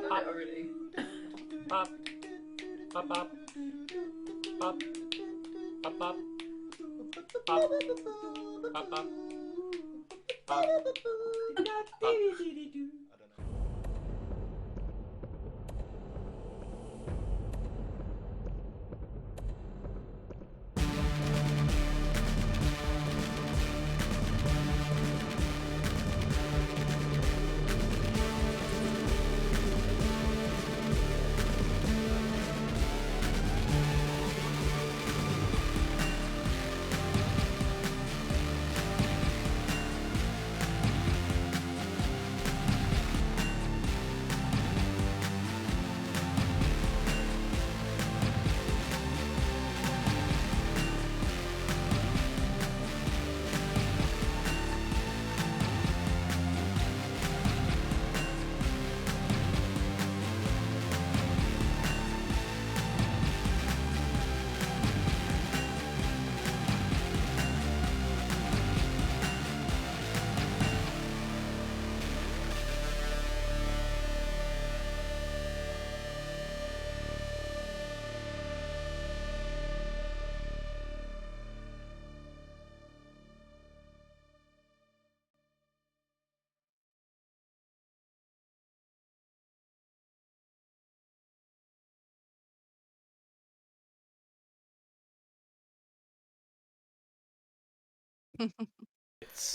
done it already. Pop. Pop, pop. Pop. Pop, pop. Pop. Pop, pop. Pop.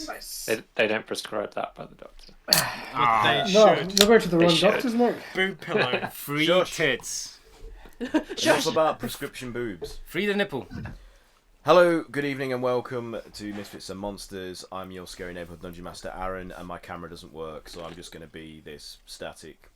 Nice. They don't prescribe that by the doctor. They No, should. you're going to the They wrong should. doctors, Mark. Boob pillow. Free Shush. tits. Enough about prescription boobs. Free the nipple. Hello, good evening, and welcome to Misfits and Monsters. I'm your scary neighborhood dungeon master, Aaron, and my camera doesn't work, so I'm just going to be this static,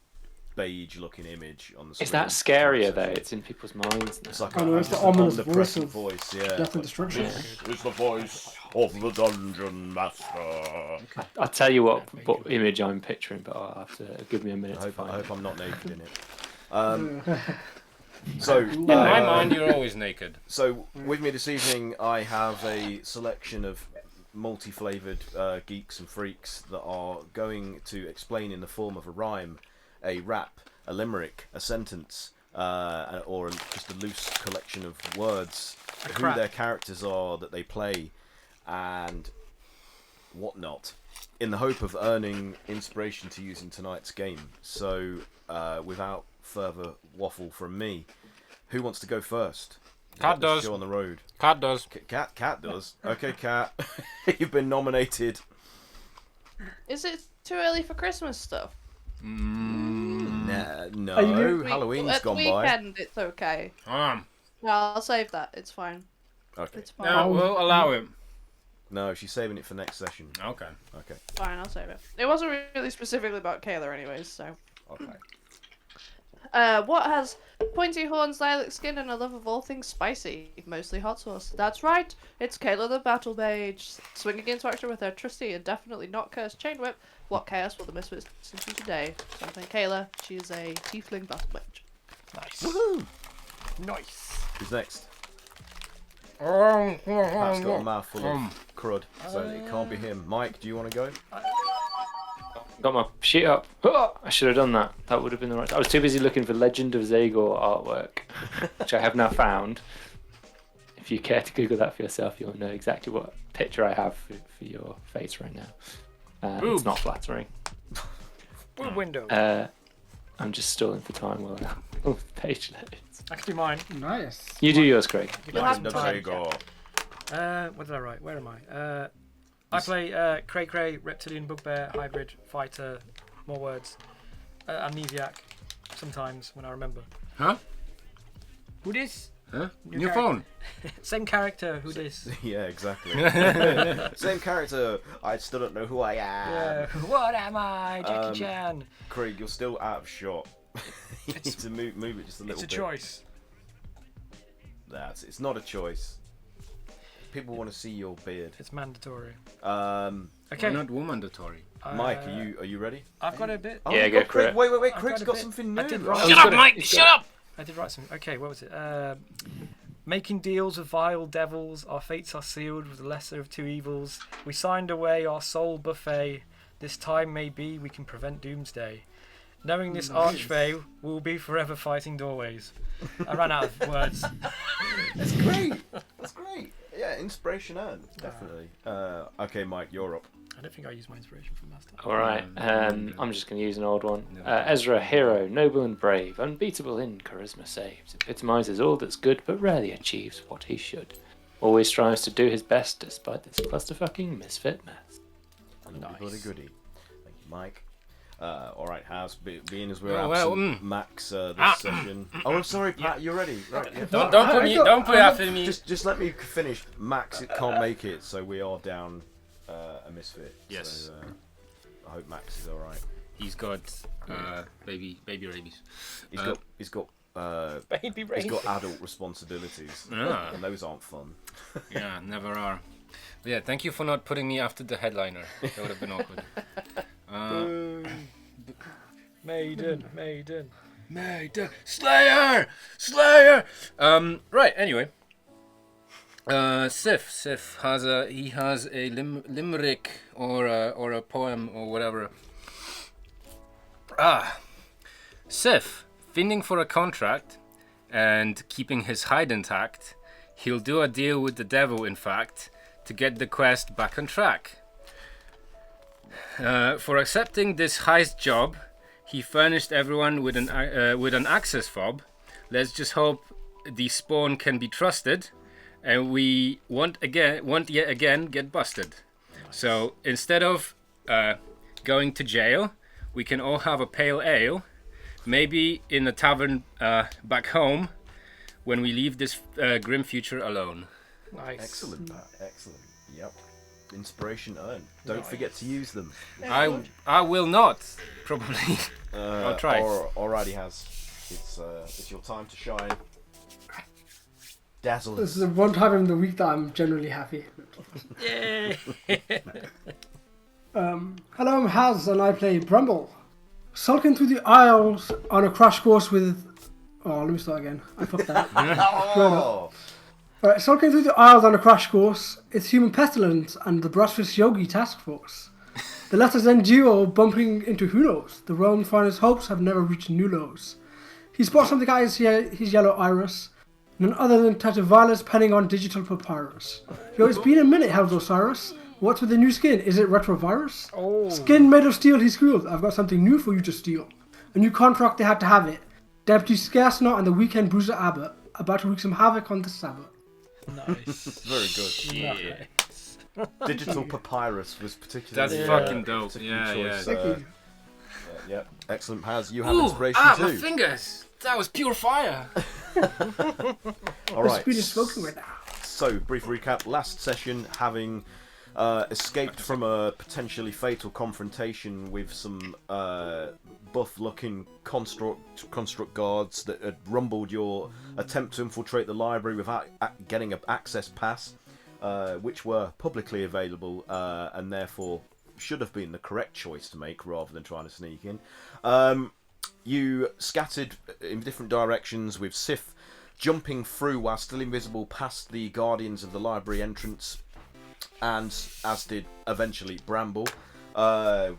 beige-looking image on the screen. Is that scarier though? It's in people's minds now. It's like Oh, no, it's just the an ominous omnipresent voice voice, yeah. Death and destruction. Yeah. It's the voice of the dungeon master. I'll tell you what image I'm picturing, but I'll have to give me a minute I to hope, find I it. hope I'm not naked in it. So, In my mind, you're always naked. So with me this evening, I have a selection of multi-flavoured geeks and freaks that are going to explain in the form of a rhyme, a rap, a limerick, a sentence, or just a loose collection of words, who their characters are that they play, and whatnot, in the hope of earning inspiration to use in tonight's game. So, without further waffle from me, who wants to go first? Cat does. Show on the road. Cat does. Cat does. Okay, Cat. You've been nominated. Is it too early for Christmas stuff? Nah, no. Are you- Halloween's At the gone by. weekend, it's okay. No, I'll save that. It's fine. Okay. It's fine. No, we'll allow him. No, she's saving it for next session. Okay. Okay. Fine, I'll save it. It wasn't really specifically about Kayla anyways, so. Okay. What has pointy horns, lilac skin, and a love of all things spicy? Mostly hot sauce. That's right, it's Kayla the Battle Mage. Swinging into action with her trusty and definitely not cursed chain whip. What chaos will the Misfits listen to today? Something Kayla, she is a tiefling battle mage. Nice. Woohoo! Nice. Who's next? Pat's got a mouthful of crud, so it can't be him. Mike, do you want to go? Got my sheet up. Oh, I should have done that. That would have been the right. I was too busy looking for Legend of Zagor artwork, which I have now found. If you care to Google that for yourself, you'll know exactly what picture I have for your face right now. It's not flattering. Boob window. I'm just stalling for time while the page loads. I can do mine. Nice. You do yours, Craig. You'll have Legend of time. Zagor. What did I write? Where am I? I play Cray Cray, Reptilian Bugbear, Hybrid, Fighter, more words. Amnesiac, sometimes when I remember. Huh? Who this? Huh? New Your character. phone? Same character, who this? Yeah, exactly. Same character. I still don't know who I am. Yeah. What am I, Jackie Chan? Craig, you're still out of shot. You need to move it just a little It's a bit. choice. It's not a choice. People want to see your beard. It's mandatory. Okay. Okay. Not mandatory. Mike, are you ready? I've got a bit. Oh, Yeah, my go God, for Craig, it. Wait. I've Craig's got a got bit. something I new. did write- Oh, Shut he's up, got it. Mike! He's Shut got up! I did write something. Okay, what was it? Making deals with vile devils, our fates are sealed with the lesser of two evils. We signed away our soul buffet. This time maybe we can prevent doomsday. Knowing this archfey will be forever fighting doorways. I ran out of words. That's great. That's great. Yeah, inspiration earned, definitely. Okay, Mike, you're up. I don't think I used my inspiration from last time. Alright, I'm just going to use an old one. Ezra, hero, noble and brave, unbeatable in charisma saves, epitomises all that's good but rarely achieves what he should. Always strives to do his best despite this clusterfucking misfit mess. Nice. Goody. Thank you, Mike. Alright, Haz, being as we're Oh, absent, Max, this session. Oh, I'm sorry, Pat, you're ready. Right, yeah. Don't put after me. Just let me finish. Max can't make it, so we are down a misfit. Yes. So, I hope Max is alright. He's got baby rabies. He's got Baby race. he's got adult responsibilities, Ah. and those aren't fun. Yeah, never are. But yeah, thank you for not putting me after the headliner. That would have been awkward. Maiden. Slayer. Right. Anyway, Sif has a limerick or a poem or whatever. Sif, finding for a contract and keeping his hide intact, he'll do a deal with the devil, in fact, to get the quest back on track. For accepting this heist job, he furnished everyone with an access fob. Let's just hope the spawn can be trusted, and we won't yet again get busted. Nice. So instead of going to jail, we can all have a pale ale, maybe in a tavern back home, when we leave this grim future alone. Nice. Excellent, Pat. Excellent. Yep. Inspiration earned. Don't forget to use them. I will not, probably. I'll try. Alrighty, Haz. It's your time to shine. Dazzle. This is the one time in the week that I'm generally happy. Yay! Hello, I'm Haz and I play Bramble. Sulking through the aisles on a crash course with... Oh, let me start again. I fucked that. Oh. Right, sulking through the aisles on a crash course, it's Human Pestilence and the Brushfist Yogi Task Force. The letters end duo bumping into who knows. The realm's finest hopes have never reached new lows. He spots something out his yellow iris, none other than Tatovilas penning on digital papyrus. Yo, it's been a minute, how's Osiris? What's with the new skin? Is it retrovirus? Oh. Skin made of steel, he squealed. I've got something new for you to steal. A new contract, they had to have it. Deputy Scarsnot and the Weekend Bruiser Abbott about to wreak some havoc on the Sabbath. Nice. Very good. Yeah. Digital papyrus was particularly. That's fucking dope. particularly Yeah, choice, Thank you. Yeah. Excellent, Haz. You have Ooh, inspiration my too. fingers! That was pure fire. All The right. speed is smoking right now. So, brief recap. Last session, having escaped from a potentially fatal confrontation with some buff-looking construct guards that had rumbled your attempt to infiltrate the library without getting an access pass, which were publicly available and therefore should have been the correct choice to make rather than trying to sneak in. You scattered in different directions with Sif jumping through while still invisible past the guardians of the library entrance, and as did eventually Bramble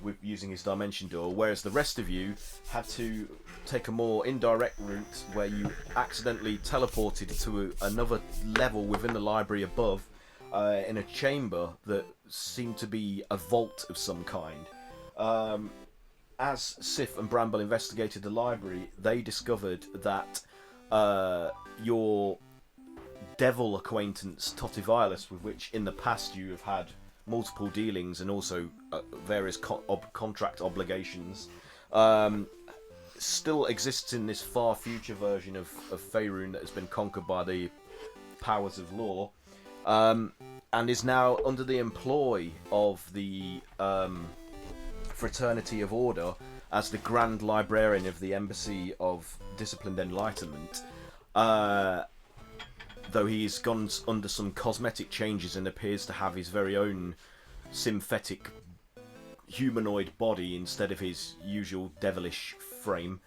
with using his dimension door, whereas the rest of you had to take a more indirect route where you accidentally teleported to another level within the library above in a chamber that seemed to be a vault of some kind. As Sif and Bramble investigated the library, they discovered that your devil acquaintance Totivilas, with which in the past you have had multiple dealings and also various contract obligations, still exists in this far future version of Faerun that has been conquered by the powers of law, and is now under the employ of the Fraternity of Order as the Grand Librarian of the Embassy of Disciplined Enlightenment. Though he's gone under some cosmetic changes and appears to have his very own synthetic humanoid body instead of his usual devilish frame.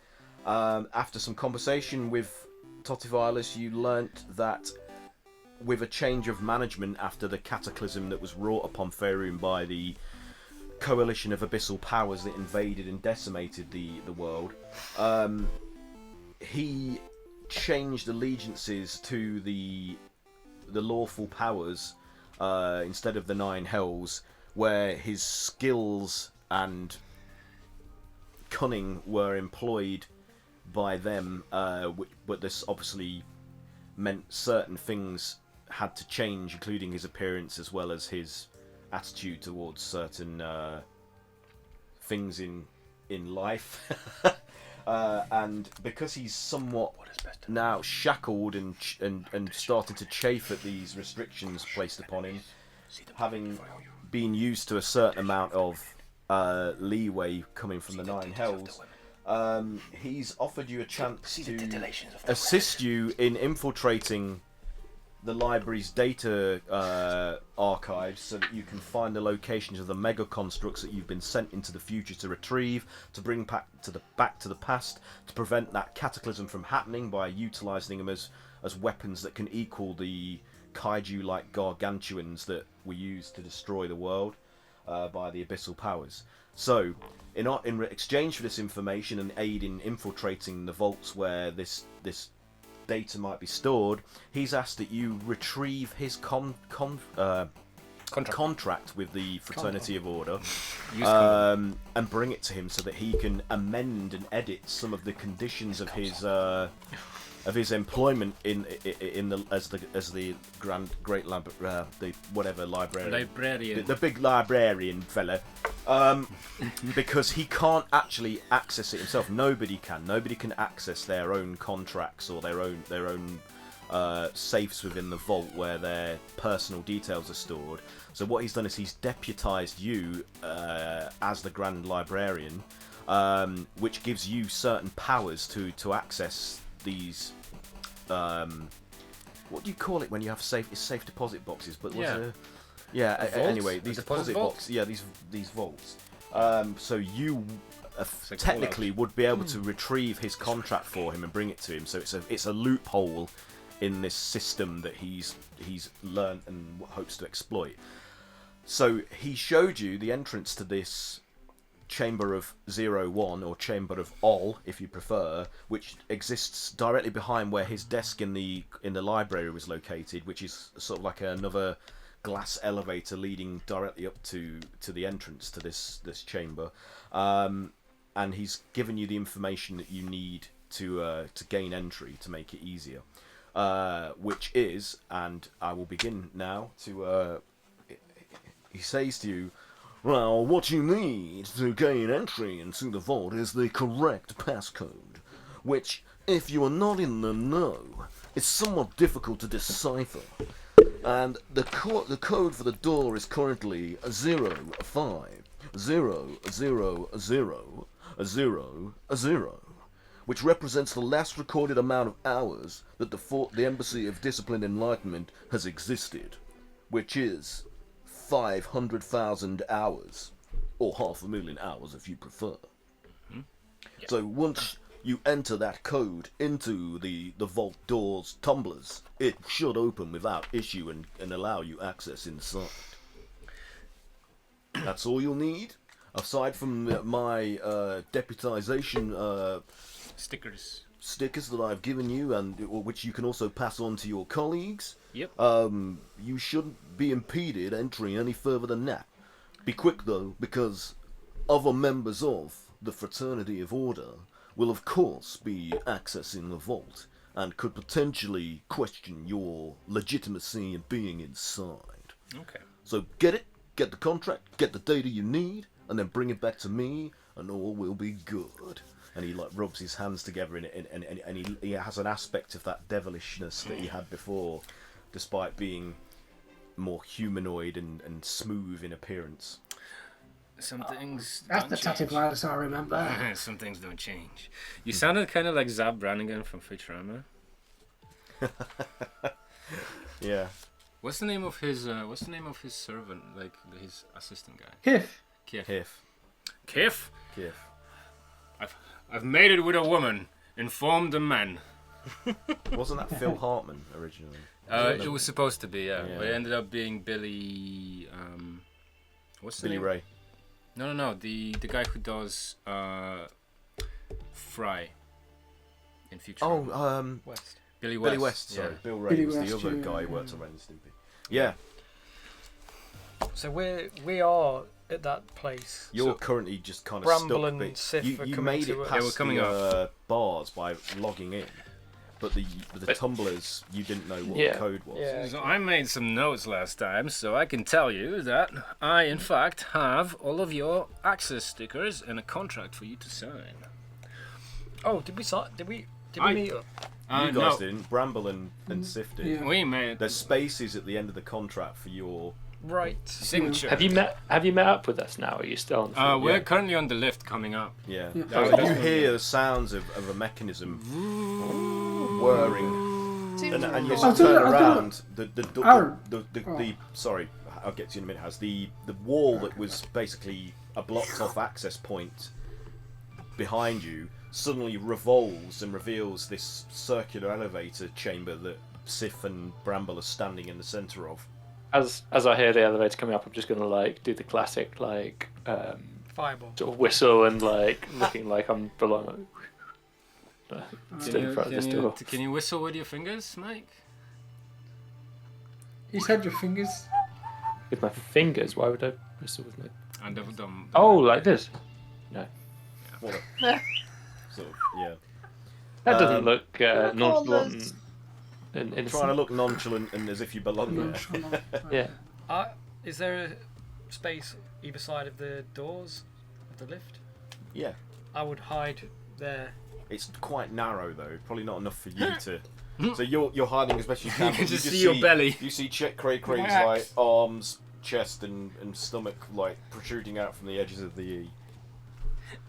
After some conversation with Totivilas, you learnt that with a change of management after the cataclysm that was wrought upon Faerun by the coalition of abyssal powers that invaded and decimated the world, he changed allegiances to the lawful powers instead of the Nine Hells, where his skills and cunning were employed by them, but this obviously meant certain things had to change, including his appearance as well as his attitude towards certain things in life. And because he's somewhat now shackled and starting to chafe at these restrictions placed upon him, having been used to a certain amount of leeway coming from the Nine Hells, he's offered you a chance to assist you in infiltrating the library's data archives so that you can find the locations of the mega constructs that you've been sent into the future to retrieve, to bring back to the past, to prevent that cataclysm from happening by utilizing them as weapons that can equal the kaiju-like gargantuans that were used to destroy the world by the abyssal powers. So, in exchange for this information and aid in infiltrating the vaults where this data might be stored, he's asked that you retrieve his contract with the Fraternity of Order, and bring it to him so that he can amend and edit some of the conditions of his employment as the great librarian, the big librarian fella, because he can't actually access it himself. Nobody can access their own contracts or their own safes within the vault where their personal details are stored. So what he's done is he's deputized you as the Grand Librarian, which gives you certain powers to access these, what do you call it when you have safe deposit boxes? But anyway, these deposit boxes, these vaults. So you technically would be able to retrieve his contract for him and bring it to him. So it's a loophole in this system that he's learned and hopes to exploit. So he showed you the entrance to this Chamber of 01, or Chamber of Ol, if you prefer, which exists directly behind where his desk in the library was located, which is sort of like another glass elevator leading directly up to the entrance to this chamber. And he's given you the information that you need to gain entry to make it easier, which is, and I will begin now to. He says to you, well, what you need to gain entry into the vault is the correct passcode, which, if you are not in the know, is somewhat difficult to decipher. And the code for the door is currently 05000000, which represents the last recorded amount of hours that the Embassy of Discipline and Enlightenment has existed, which is 500,000 hours, or 500,000 hours if you prefer. Yeah. So once you enter that code into the vault door's tumblers, it should open without issue and allow you access inside. That's all you'll need, aside from my deputization stickers that I've given you, and which you can also pass on to your colleagues. Yep. You shouldn't be impeded entering any further than that. Be quick though, because other members of the Fraternity of Order will of course be accessing the vault and could potentially question your legitimacy in being inside. Okay. So get the contract, get the data you need, and then bring it back to me, and all will be good. And he rubs his hands together in it, and he has an aspect of that devilishness that he had before, despite being more humanoid and smooth in appearance. Some things That's don't the change. Tativalis I remember. Some things don't change. You sounded kind of like Zab Brannigan from Futurama. Yeah. What's the name of his servant, like his assistant guy? Kif. Kif. Kif. I've mated with a woman, informed a man. Wasn't that Phil Hartman originally? It was supposed to be, yeah. Yeah. But it ended up being Billy. What's the Billy name? Ray. No. The guy who does Fry in Future. West. Billy West. Billy West, sorry. Yeah. Bill Ray Billy was the West, other yeah. guy who worked on Ren and Stimpy. Yeah, So we are at that place. you're currently just kind of Bramble stuck. and but Sif you are you coming made to it us. past Yeah, we're coming the bars by logging in, but the tumblers, you didn't know what Yeah. the code was. Yeah. So I made some notes last time, so I can tell you that I, in fact, have all of your access stickers and a contract for you to sign. Oh, did we sign? Did we I- meet up? You guys no, didn't. Bramble and Sif did. Yeah. we made There's spaces at the end of the contract for your. Right. signature. Have you met up with us now? Or are you still on the floor? We're Yeah. currently on the lift coming up. Yeah. Yeah. That- You hear the sounds of a mechanism whirring, Seems and you I thought- turn I thought- around. Aaron. The sorry, I'll get to you in a minute. Has the wall that was basically a blocked off access point behind you suddenly revolves and reveals this circular elevator chamber that Sif and Bramble are standing in the centre of. As I hear the elevator coming up, I'm just gonna like do the classic like Fireball. sort of whistle and like looking like I'm belong. Stood in front of this door. Can you whistle with your fingers, Mike? He said your fingers. With my fingers. Why would I whistle with my? And the Oh, like this. No, What a, sort of, yeah. that doesn't Um, look call nonchalant this- and innocent. Trying to look nonchalant and as if you belong there. Nonchalant. Yeah. Is there a space either side of the doors of the lift? Yeah. I would hide there. It's quite narrow though, probably not enough for you to. So you're hiding as best you can. You but can just see your belly. You see Cray Cray's Wax. like arms, chest, and stomach like protruding out from the edges of the E.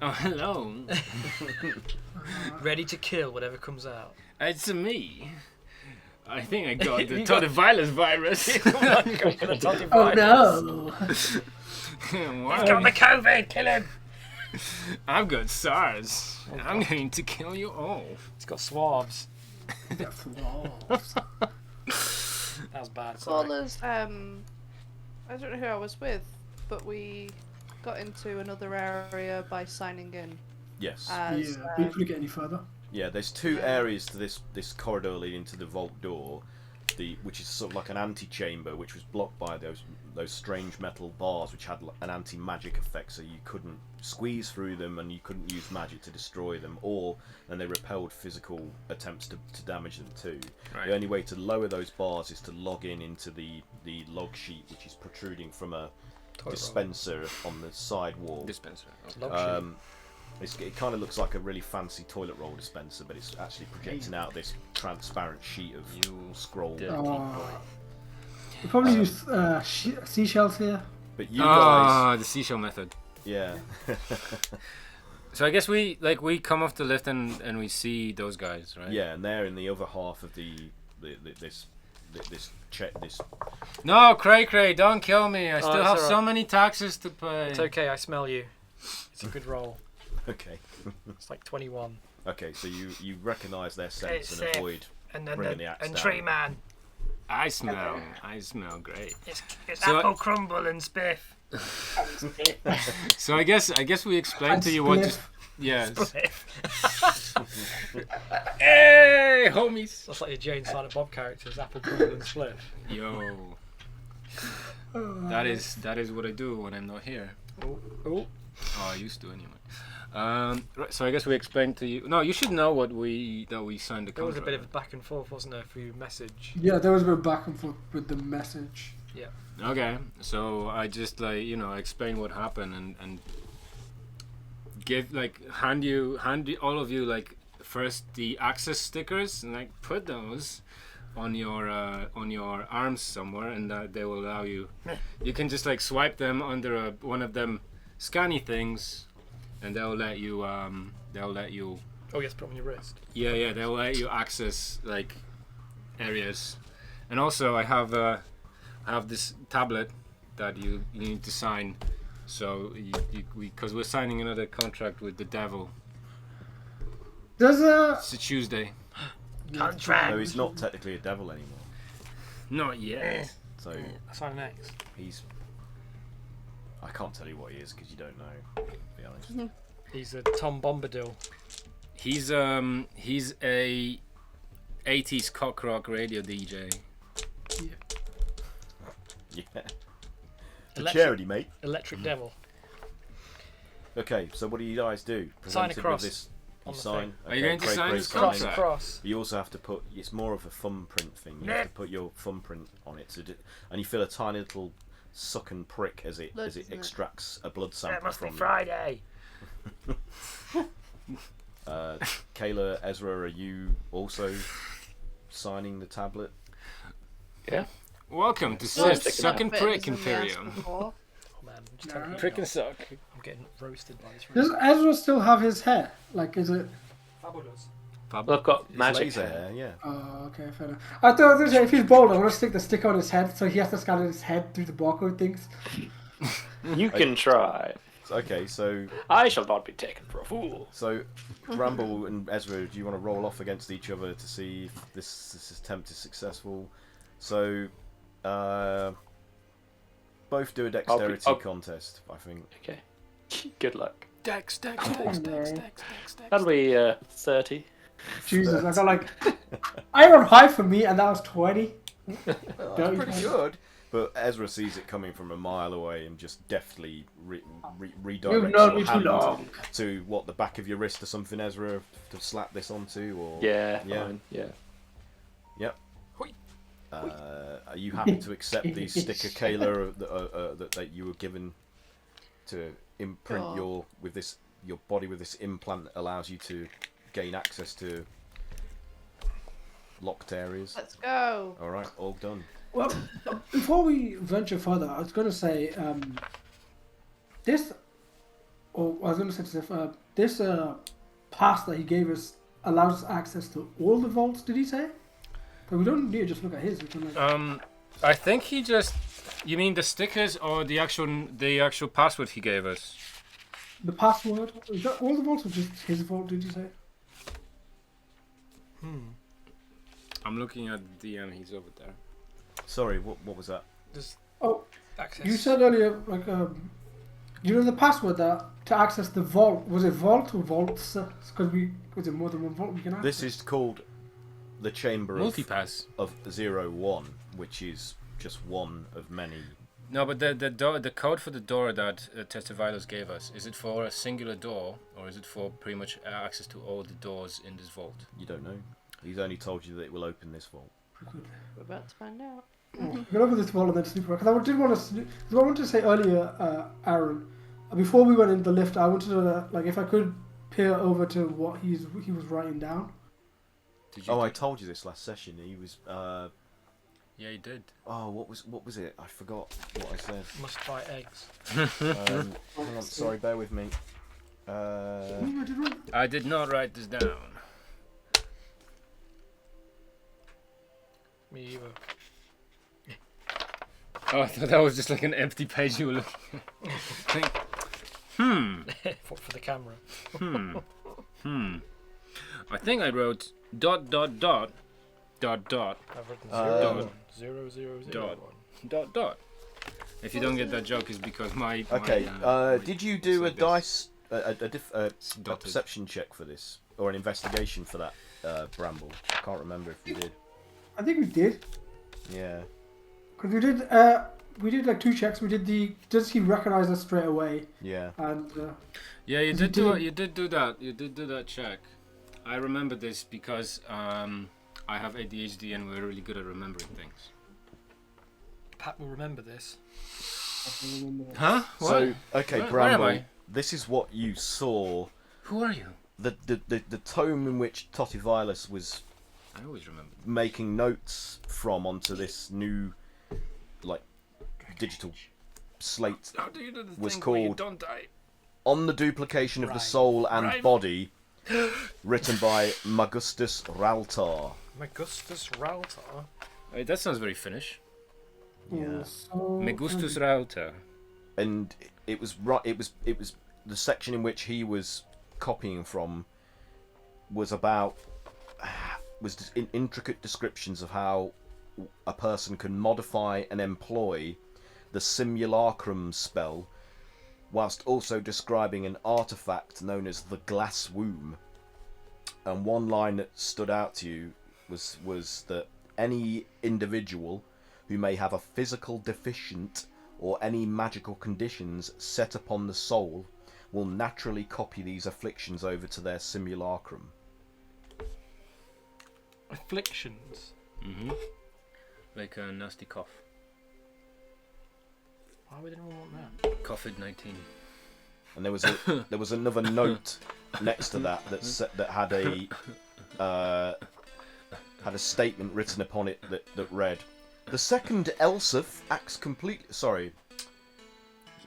Oh, hello. Ready to kill whatever comes out. It's me. I think I got the Totivirus virus. Oh no! He's got the COVID, kill him! I've got SARS. I'm going to kill you all. It's got swabs. That's walls. That was bad. Sorry. Callers, I don't know who I was with, but we got into another area by signing in. Yes. As, Yeah, we couldn't get any further. Yeah. There's two areas to this corridor leading to the vault door, which is sort of like an antechamber, which was blocked by those strange metal bars, which had an anti-magic effect, so you couldn't squeeze through them and you couldn't use magic to destroy them, and they repelled physical attempts to damage them too. Right. The only way to lower those bars is to log into the log sheet, which is protruding from a dispenser on the side wall. Dispenser. It kind of looks like a really fancy toilet roll dispenser, but it's actually projecting out this transparent sheet of scroll. We probably use seashells here. But you guys, The seashell method. yeah, So I guess we come off the lift and we see those guys, right? yeah, and they're in the other half of this. No, Cray, don't kill me. I still it's have alright. so many taxes to pay. It's okay. I smell you. It's a good roll. Okay, It's like 21. okay, so you recognise their sense It's and safe. avoid. And then Bringing the axe down. Tree Man. I smell great. It's So- apple crumble and spiff. So I guess we explained to you what. Spliff. Yeah. Spliff. Hey, homies. That's like your Jane Silent Bob characters, apple crumble and spliff. Yo. That is what I do when I'm not here. Oh. Oh, I used to anyway. Right, so I guess we explained to you. No, you should know that we signed the contract. There was a bit of a back and forth, wasn't there, through message? Yeah, there was a bit back and forth with the message. Okay, so I just explain what happened and give hand you all of you first the access stickers and put those on your arms somewhere, and they will allow you. You can just swipe them under one of them scanny things, and they'll let you. Oh yes, put it on your wrist. Yeah, they'll let you access areas, and also I have this tablet that you need to sign. So because we're signing another contract with the devil. There's a It's a Tuesday. Contract. No, he's not technically a devil anymore. Not yet. So I sign an X. he's I can't tell you what he is because you don't know. To be honest. He's a Tom Bombadil. He's a 80s cock rock radio DJ. Yeah. The Electric- charity, mate. Electric Devil. Okay, so what do you guys do? Sign a Presented with cross this, you on the sign. thing. Are you going to Craig sign Gray's this signing. contract? Cross. You also have to put. It's more of a thumbprint thing. You have to put your thumbprint on it, and you feel a tiny little suck and prick as it Blood, isn't it? extracts a blood sample It must be from Friday. Kayla, Ezra, are you also signing the tablet? Yeah. Welcome to Yeah, Suck and Bit Prick as in the ass Imperium. before. Oh man, I'm just taking Prick and it suck. off. I'm getting roasted by this. Does Ezra still have his hair? Like, is it? Fabulous. Well, I've got It's magic laser hair. hair, yeah. Oh, okay, fair enough. I thought if he's bald, I want to stick the stick on his head, so he has to scan his head through the barcode things. You can try. Okay, so I shall not be taken for a fool. Bramble and Ezra, do you want to roll off against each other to see if this attempt is successful? So, both do a dexterity I'll- contest, I think. Okay. Good luck. Dex. That'll be 30. Jesus, I got like iron high for me, and that was 20. That's pretty good. But Ezra sees it coming from a mile away and just deftly redirects You've known your me too hand long. to what, the back of your wrist or something, Ezra, to slap this onto, or Yeah. Yeah. Fine. Yeah. Yep. Hoi. Are you happy to accept the sticker, Kayla, that you were given to imprint Oh. your body with this implant that allows you to gain access to locked areas? Let's go. All right, all done. Well, before we venture further, I was going to say this pass that he gave us allows us access to all the vaults. Did he say? But we don't need to just look at his. We can like, I think he just. You mean the stickers or the actual password he gave us? the password. Is that all the vaults or just his vault? Did you say? I'm looking at DM. He's over there. Sorry, what was that? Just Oh, access. you said earlier like you know the password that to access the vault, was it vault or vaults? Because was it more than one vault we can access? This is called the Chamber Multipass. of 01, which is just one of many. No, but the code for the door that Testivilos gave us, is it for a singular door or is it for pretty much access to all the doors in this vault? You don't know. He's only told you that it will open this vault. We're about to find out. We can open this vault and then sleep because I did want to. I wanted to say earlier, Aaron, before we went in the lift, I wanted to like if I could peer over to what he was writing down. Did you Oh, I told you this last session. He was. Yeah, you did. Oh, what was it? I forgot what I said. Must buy eggs. Hang on, sorry, bear with me. I did write. I did not write this down. Me either. Oh, I thought that was just like an empty page you were looking at. For the camera. I think I wrote ... I've written 0 If you don't get that joke, it's because my Okay. Did you do a it's like a Dotted. perception check for this, or an investigation for that, Bramble? I can't remember if we did. I think we did Yeah. because we did like 2 checks. We did the does he recognize us straight away Yeah. and Yeah, you Because did you do did- you did do that. You did do that check. I remember this because I have ADHD and we're really good at remembering things. Pat will remember this. Huh? So, okay, Where am Bramble, I? this is what you saw. Who are you? The tome in which Tottivilas was I always remember. making notes from onto this new, like, digital slate How do you do the was thing where you called don't die? On the Duplication of the Right. Soul and Right. Body, written by Magustus Raltar. Megustus Raltar. Wait, that sounds very Finnish. Yeah. so Megustus Rauta. And it was right. It was the section in which he was copying from was about intricate descriptions of how a person can modify and employ the simulacrum spell whilst also describing an artifact known as the Glass Womb. And one line that stood out to you was that any individual who may have a physical deficient or any magical conditions set upon the soul will naturally copy these afflictions over to their simulacrum. Afflictions. Mm-hmm. Like a nasty cough. Why would anyone want that? COVID-19. And there was another note next to that that had a statement written upon it that read, "The second Elsif acts completely." Sorry,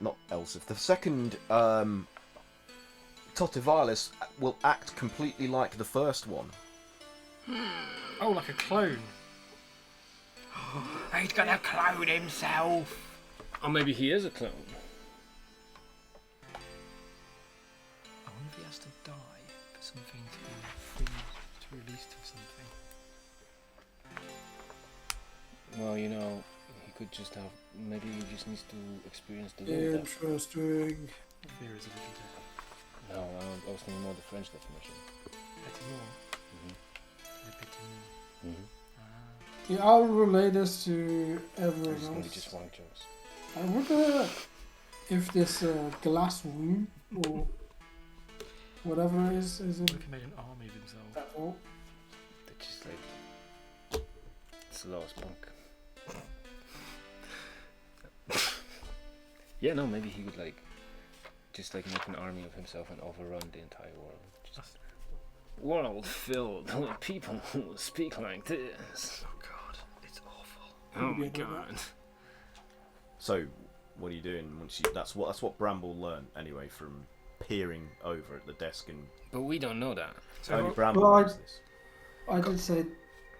not Elsif. The second Totivalis will act completely like the first one. Oh, like a clone. He's gonna clone himself. Or maybe he is a clone. I wonder if he has to die for something to be freed, to released or something. Well, you know, he could just have. Maybe he just needs to experience the real death. Interesting. Fear is a little death. No, I was thinking more the French definition. Petit mort. Le petit mort. Mm-hmm. Yeah, I'll relay this to everyone It's gonna be else. just wank jokes. I wonder if this glass womb or whatever it is What a if he made an army of himself? devil. They're just like. It's the lowest punk. Yeah, no, maybe he would like. Just like make an army of himself and overrun the entire world. Just world filled with people who speak like this. Oh god, it's awful. Oh my Yeah, god. So, what are you doing once you? That's what Bramble learned anyway from peering over at the desk, and But we don't know that. only So, Bramble well, knows this. I did say,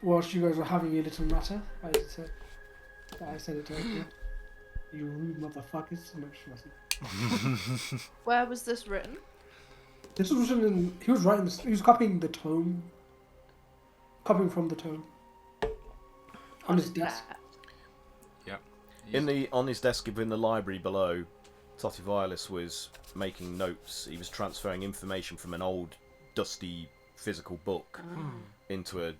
whilst you guys were having a little natter, I did say that I said it to you. You rude motherfuckers. No, she wasn't. Where was this written? This was written in. He was writing this. He was copying the tome. Copying from the tome. On his desk. On his desk in the library below, Totivalis was making notes. He was transferring information from an old, dusty physical book into a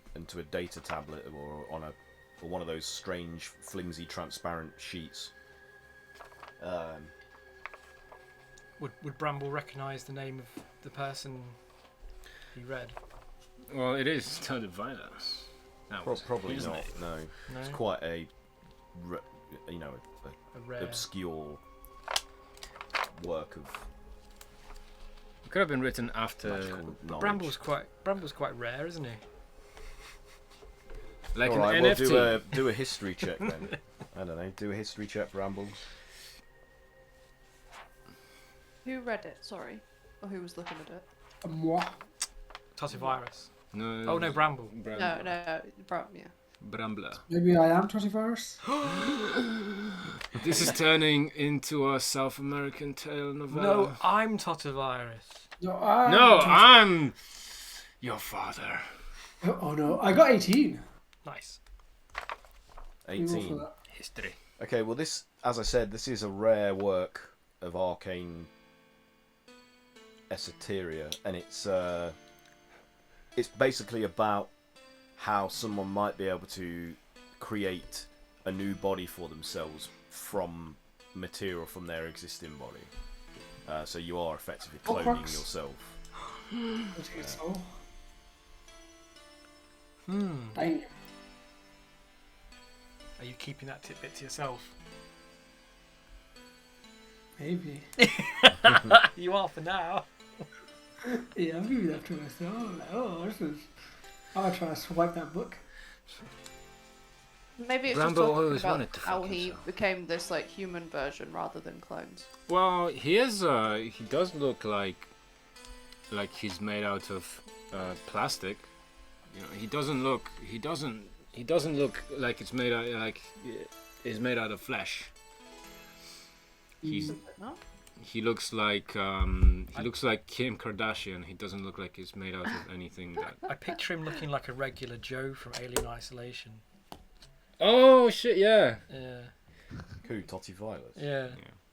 data tablet or one of those strange, flimsy, transparent sheets. would Bramble recognise the name of the person he read? Well, it is Totivalis. Probably his not. name. No, No, it's quite a a rare. obscure work of It could have been written after. magical knowledge. Bramble's quite rare, isn't he? Like All right, an well, NFT. do a history check then. I don't know. Do a history check, Bramble. Who read it? Sorry. Or who was looking at it? Moi. Totivirus. No. Oh no, Bramble. No, yeah. Brambler. Maybe I am Totivirus. This is turning into a South American tale novella. No, I'm Totivirus. No, I am No, I'm your father. Oh no, I got 18. Nice. You roll for 18. that. History. Okay, well, this, as I said, this is a rare work of arcane esoteria, and it's basically about how someone might be able to create a new body for themselves from material from their existing body. So you are effectively cloning Horcrux. yourself. Let's get so. Hmm. Dang. Are you keeping that tidbit to yourself? Maybe. You are for now. Yeah, I'm giving that to myself. Like, oh, this is. I'm gonna try to swipe that book. Maybe it's Rambo just talking always about wanted to how fuck he himself. became this like human version rather than clones. Well, he is. He does look like he's made out of plastic. You know, he doesn't look. He doesn't look like it's made out is made out of flesh. He's. No? He looks like Kim Kardashian. He doesn't look like he's made out of anything that. I picture him looking like a regular Joe from Alien Isolation. Oh shit! Yeah. Yeah. Who? Totivalis? Yeah.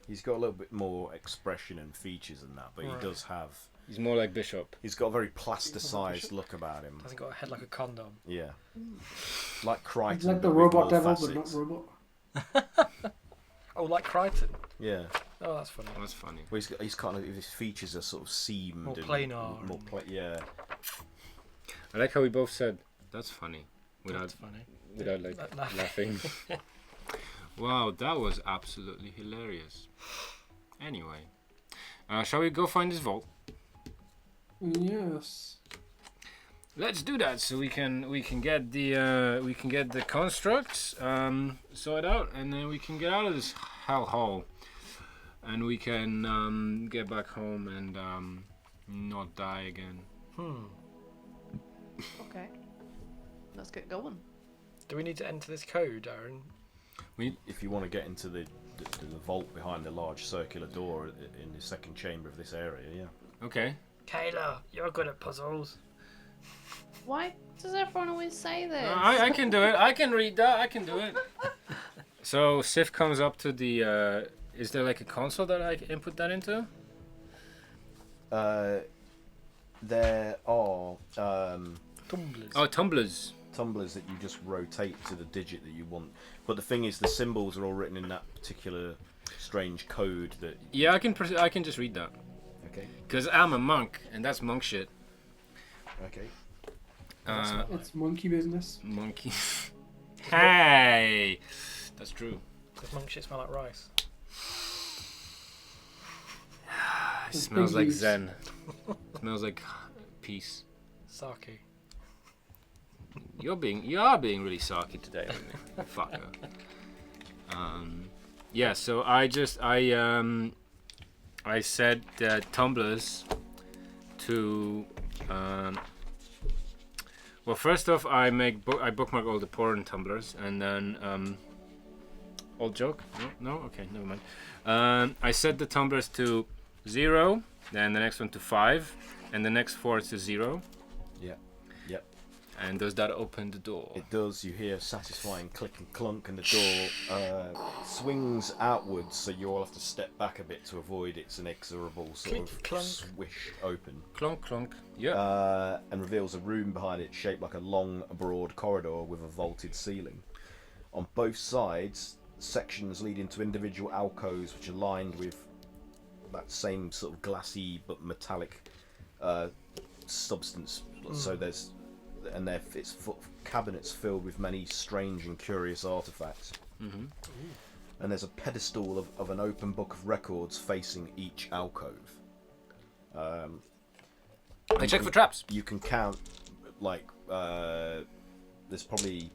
He's got a little bit more expression and features than that, but Right. he does have. He's more like Bishop. He's got a very plasticized look about him. Hasn't got a head like a condom. Yeah. Like Crichton. It's like the but with robot more devil, facets. but not robot. Oh, like Crichton. Yeah. Oh, that's funny. That's funny. Well, he's kind of, his features are sort of seamed. More and planar More and- yeah. I like how we both said that's funny without That's funny. like Laugh. laughing. Wow, that was absolutely hilarious. Anyway, shall we go find this vault? Yes. Let's do that so we can get the constructs sorted out, and then we can get out of this hellhole, and we can get back home and not die again. Okay. Let's get going. Do we need to enter this code, Aaron? If you want to get into the vault behind the large circular door in the second chamber of this area, yeah. Okay. Kayla, you're good at puzzles. Why does everyone always say this? I can do it. I can read that. I can do it. So Sif comes up to the. Is there like a console that I can input that into? There are Tumblers. Oh, tumblers. tumblers that you just rotate to the digit that you want. But the thing is, the symbols are all written in that particular strange code that. Yeah, I can just read that. Okay. Cause I'm a monk, and that's monk shit. Okay. It's monkey business. Monkey. Hey, that's true. Does monk shit smell like rice? It smells like leaves. Zen. Smells like peace. Sake. You are being really sarky today, aren't you? Fucker. Yeah. So I set tumblers to. Well, first off, I bookmark all the porn tumblers, and then old joke. No, okay, never mind. I set the tumblers to 0, then the next one to 5, and the next 4 to 0. Yeah. Yep. And does that open the door? It does. You hear a satisfying click and clunk, and the door swings outwards, so you all have to step back a bit to avoid its inexorable sort Click, of clunk. swish open. Clunk, clunk. Yeah. And reveals a room behind it shaped like a long, broad corridor with a vaulted ceiling. On both sides, sections lead into individual alcoves which are lined with that same sort of glassy but metallic substance. So it's cabinets filled with many strange and curious artifacts. Mm-hmm. And there's a pedestal of an open book of records facing each alcove. I check for traps. You can count like there's probably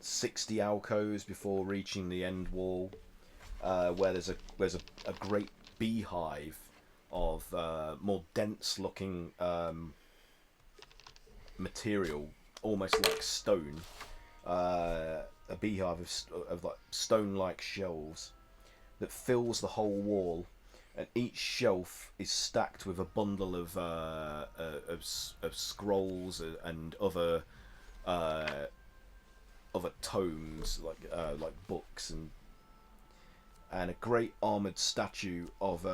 60 alcoves before reaching the end wall, where there's a great beehive of more dense looking material, almost like stone. A beehive of like stone-like shelves that fills the whole wall, and each shelf is stacked with a bundle of scrolls and other tomes like books and a great armored statue of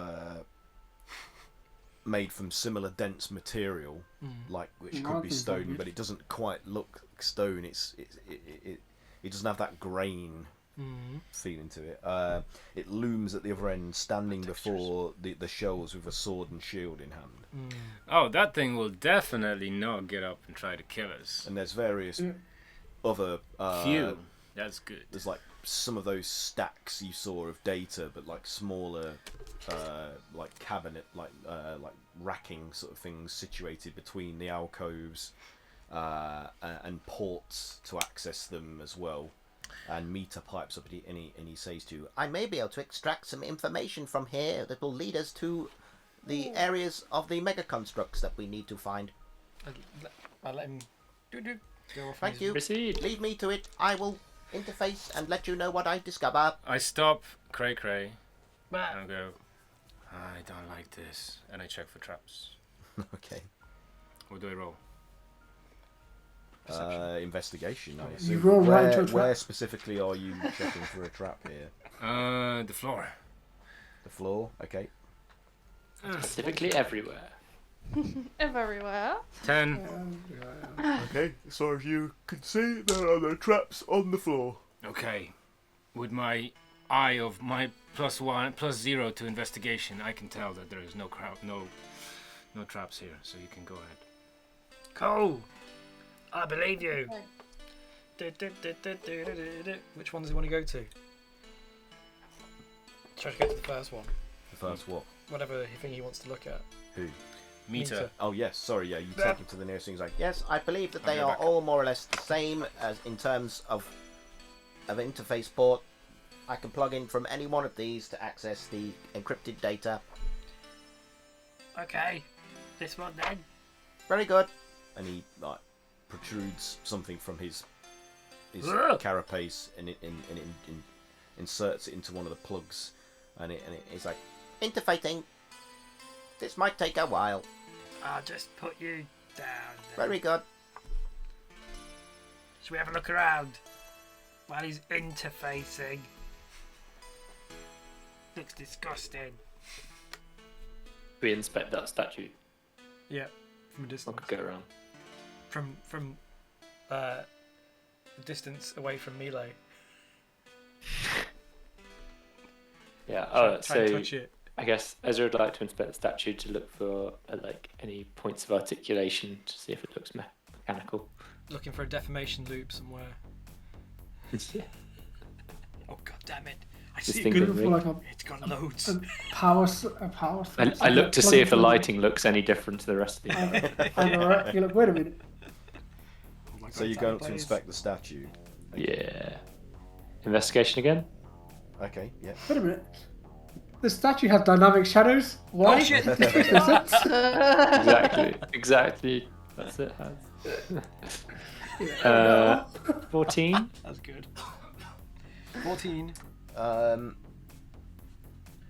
made from similar dense material, like which could be stone, but it doesn't quite look like stone. It doesn't have that grain feeling to it. It looms at the other end, standing before the shelves with a sword and shield in hand. Oh, that thing will definitely not get up and try to kill us. And there's various other. Phew, that's good. There's like some of those stacks you saw of data, but like smaller, like cabinet, like racking sort of things situated between the alcoves, and ports to access them as well. And Meter pipes up and he says to you, "I may be able to extract some information from here that will lead us to the areas of the mega constructs that we need to find. I'll let him go off. Thank you. Proceed. Lead me to it. I will interface and let you know what I discover." I stop Cray Cray Bah. and I go, I don't like this. And I check for traps. Okay. What do I roll? Investigation, I You assume. roll right into a trap. Where specifically are you checking for a trap here? The floor. The floor. Okay. Specifically everywhere. Everywhere. 10. Okay. As far as you can see, there are no traps on the floor. Okay. With my eye of my +0 to investigation, I can tell that there is no traps here, so you can go ahead. Cool. I believe you. Which one does he want to go to? Try to go to the first one. The first what? Whatever thing he wants to look at. Who? Meter. Oh yes. Sorry. Yeah. You Yeah. take him to the nearest thing. He's like, Yes, I believe that they I'll go are back. all more or less the same as in terms of interface port. I can plug in from any one of these to access the encrypted data. Okay. This one then. Very good. and he like protrudes something from his Ugh. carapace and it inserts it into one of the plugs, and it's like, Interfacing. This might take a while. I'll just put you down. Very good. Should we have a look around while he's interfacing? Looks disgusting. We inspect that statue. Yeah, from a I distance. could go around. From a distance away from melee. Yeah. Try and So touch it. I guess Ezra would like to inspect the statue to look for like any points of articulation to see if it looks mechanical. Looking for a deformation loop somewhere. Yeah. Oh god damn it! I Just see it. think Good of for me. like a It's got loads. power. I look to see if the lighting looks any different to the rest of the. You're like, wait a minute. Oh my so God, you're damn going it, to please. inspect the statue. Yeah. Investigation again. Okay, yeah. Wait a minute. The statue has dynamic shadows. Why? Oh shit! Exactly. That's it. 14. That's good. 14. I mean,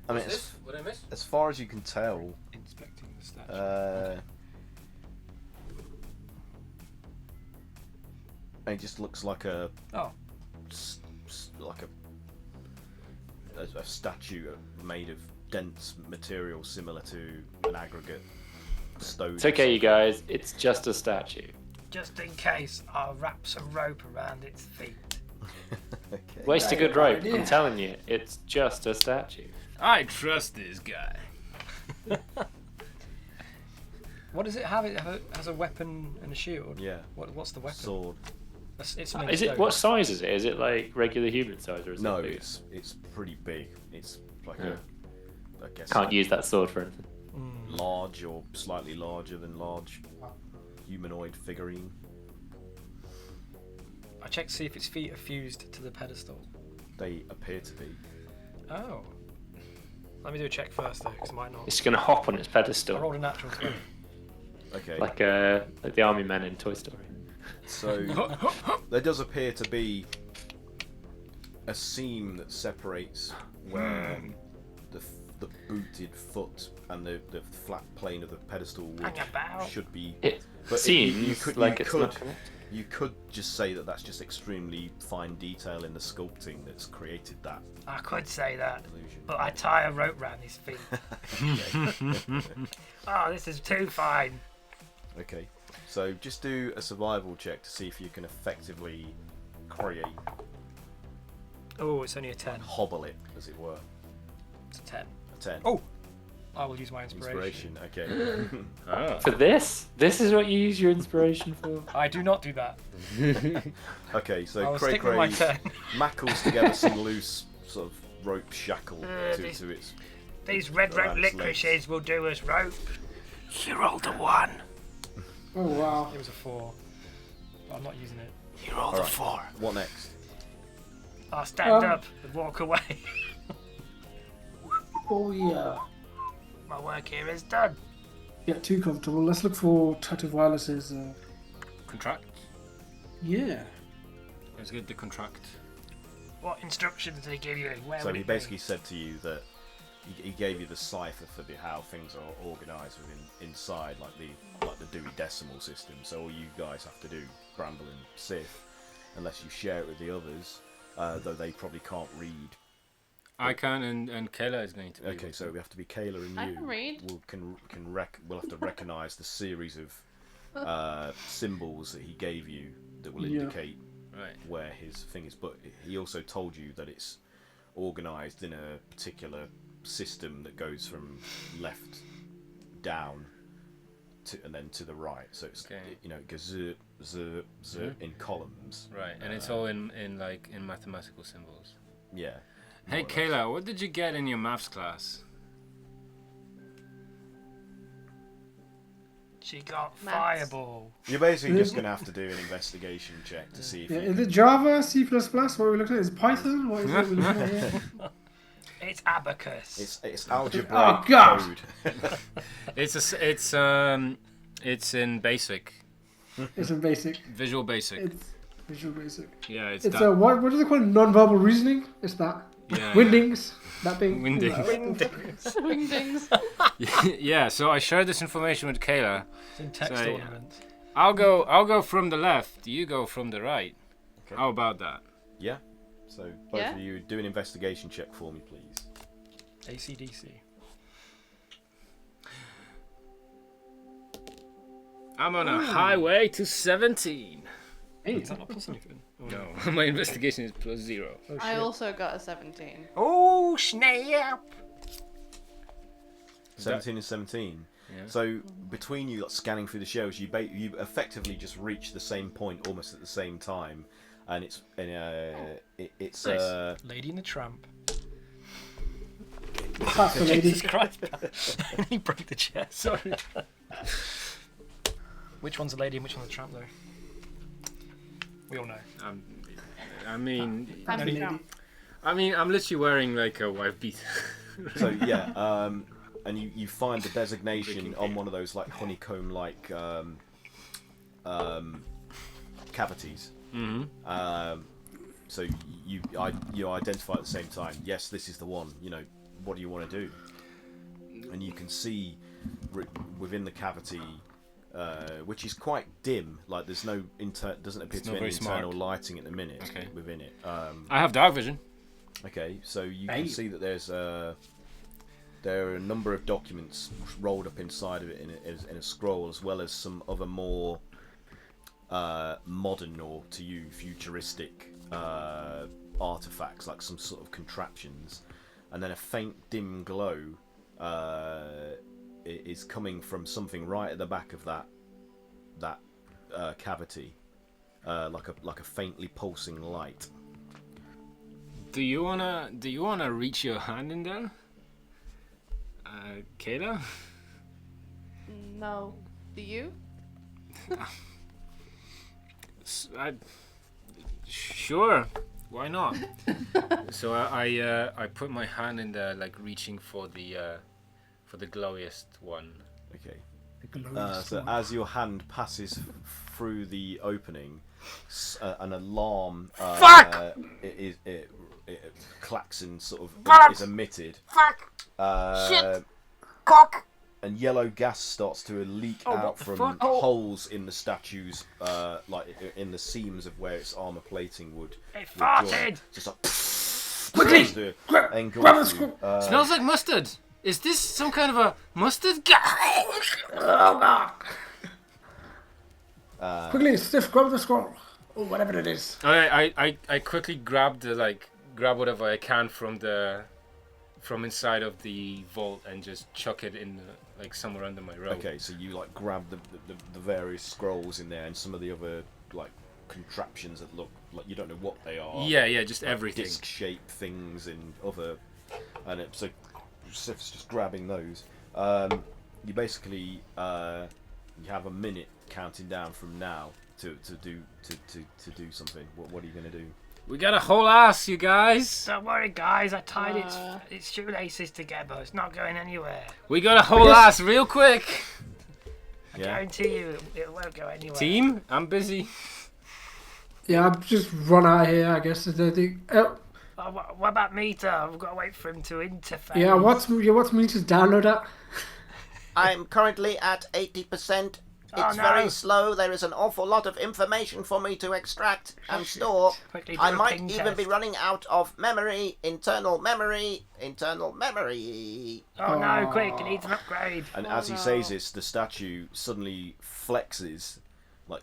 What I missed? as far as you can tell, Inspecting the statue. it just looks like a Oh. like a statue made of dense material similar to an aggregate stone. It's okay, you guys. It's just a statue. Just in case, I'll wrap some rope around its feet. Okay. Waste a good rope. idea. I'm telling you, it's just a statue. I trust this guy. What does it have? It has a weapon and a shield. Yeah. What's the weapon? Sword. It's Is it what size is it? Is it like regular human size or is No, it big? it's pretty big. It's like Yeah. I guess Can't like use that sword for anything. large or slightly larger than large humanoid figurine. I checked to see if its feet are fused to the pedestal. They appear to be. Oh. Let me do a check first though, because it might not. It's gonna hop on its I pedestal, rolled a natural 20. Okay. like the army men in Toy Story. So there does appear to be a seam that separates where the booted foot and the flat plane of the pedestal would, Hang about. should be. It But seems like it's not could, connected. you could just say that that's just extremely fine detail in the sculpting that's created that I could say that, illusion. but I tie a rope round his feet. Oh, this is too fine. Okay, so just do a survival check to see if you can effectively create, Oh, it's only a 10. hobble it, as it were. It's a 10. A 10. Oh! I will use my inspiration. Inspiration, okay. Ah. For this? This is what you use your inspiration for? I do not do that. Okay, I so will Cray stick with my Cray 10. mackles together some loose sort of rope shackle to this- its. These red rope Around its licorices will do us rope. You rolled a 1. Oh wow. It was a 4. But I'm not using it. You rolled Alright. a 4. What next? I'll stand Um, up and walk away. Oh yeah. My work here is done. Get too comfortable. Let's look for Tattoo Wireless's. Contract. Yeah. Let's get the contract. What instructions did he give you? Where So would he it be? basically said to you that he gave you the cipher for how things are organised within inside, like the Dewey Decimal System. So all you guys have to do, Bramble and Sith, unless you share it with the others, though they probably can't read I can, and Kayla is going to be. Okay, so we have to be Kayla and I you. can read. We'll have to recognise the series of symbols that he gave you that will indicate Right. where his thing is. But he also told you that it's organised in a particular system that goes from left down and then to the right. So it's it goes in columns. Right, and it's all in mathematical symbols. Yeah. Hey more or less. Kayla, what did you get in your maths class? She got Maths. fireball. You're basically just going to have to do an investigation check to see if Yeah, you is it Java, C++? What are we looking at? Is it Python? What is it we're looking at here? It's abacus. It's algebraic Oh, God. code. It's in basic, It's a basic. Visual Basic. It's Visual Basic. Yeah, it's It's that. what do they call it? Non-verbal reasoning? It's that. Yeah, Windings. That thing. Windings. Wingdings. Yeah, so I shared this information with Kayla. It's in text So, ornaments. I'll go from the left. You go from the right. Okay. How about that? Yeah. So both Yeah. of you do an investigation check for me, please. ACDC. I'm on a highway to 17. Hey, Is that not plus anything? Oh, No, my investigation is +0. Oh, I shit. also got a 17. Oh, snap! 17 and 17. Yeah. So between you scanning through the shells, you effectively just reach the same point almost at the same time, and it's Nice. Lady and the Tramp. that's the lady. Jesus Christ. He broke the chair, sorry. Which one's a lady and which one's a tramp, though? We all know. I mean, I'm the lady. Trump. I'm literally wearing like a wife beater. so yeah. And you find the designation on one of those like honeycomb-like cavities. Mm-hmm. So you identify at the same time. Yes, this is the one. What do you want to do? And you can see within the cavity, which is quite dim. Like there's no doesn't appear It's to not be any very smart. internal lighting at the minute Okay. within it. I have dark vision. Okay, so you Hey. can see that there are a number of documents rolled up inside of it in a scroll, as well as some other more modern or to you futuristic artifacts, like some sort of contraptions, and then a faint dim glow is coming from something right at the back of that cavity, like a faintly pulsing light. Do you wanna reach your hand in there, Kayla? No. Do you? Sure. Why not? So I put my hand in there, like reaching for the glowiest one. Okay. The glowing So sword. as your hand passes through the opening, an alarm it clacks and sort of is emitted. Shit! Cock! And yellow gas starts to leak out what the from fuck? holes in the statue's, like in the seams of where its armor plating would. It would join. farted! Just like Quickly! grab the scroll! Smells like mustard. Is this some kind of a mustard gas? Quickly, Stiff, grab the scroll. Or whatever it is. I quickly grab whatever I can from inside of the vault and just chuck it in like somewhere under my robe. Okay, so you like grab the various scrolls in there and some of the other like contraptions that look like you don't know what they are. Yeah, just like everything. disc-shaped things and other, and so Sif's just grabbing those. You basically you have a minute counting down from now to do something. What are you gonna do? We got a whole ass, you guys. Don't worry, guys. I tied its shoelaces together. It's not going anywhere. We got a whole ass real quick. I guarantee you it won't go anywhere. Team, I'm busy. Yeah, I've just run out of here, I guess. Oh, what about Meter? I've got to wait for him to interface. What's me to download that? I'm currently at 80% It's very slow. There is an awful lot of information for me to extract and store. Quickly do I a might ping even be test. running out of memory, internal memory, internal memory. Oh no, quick, it needs an upgrade. And Oh, as he no. says this, the statue suddenly flexes, like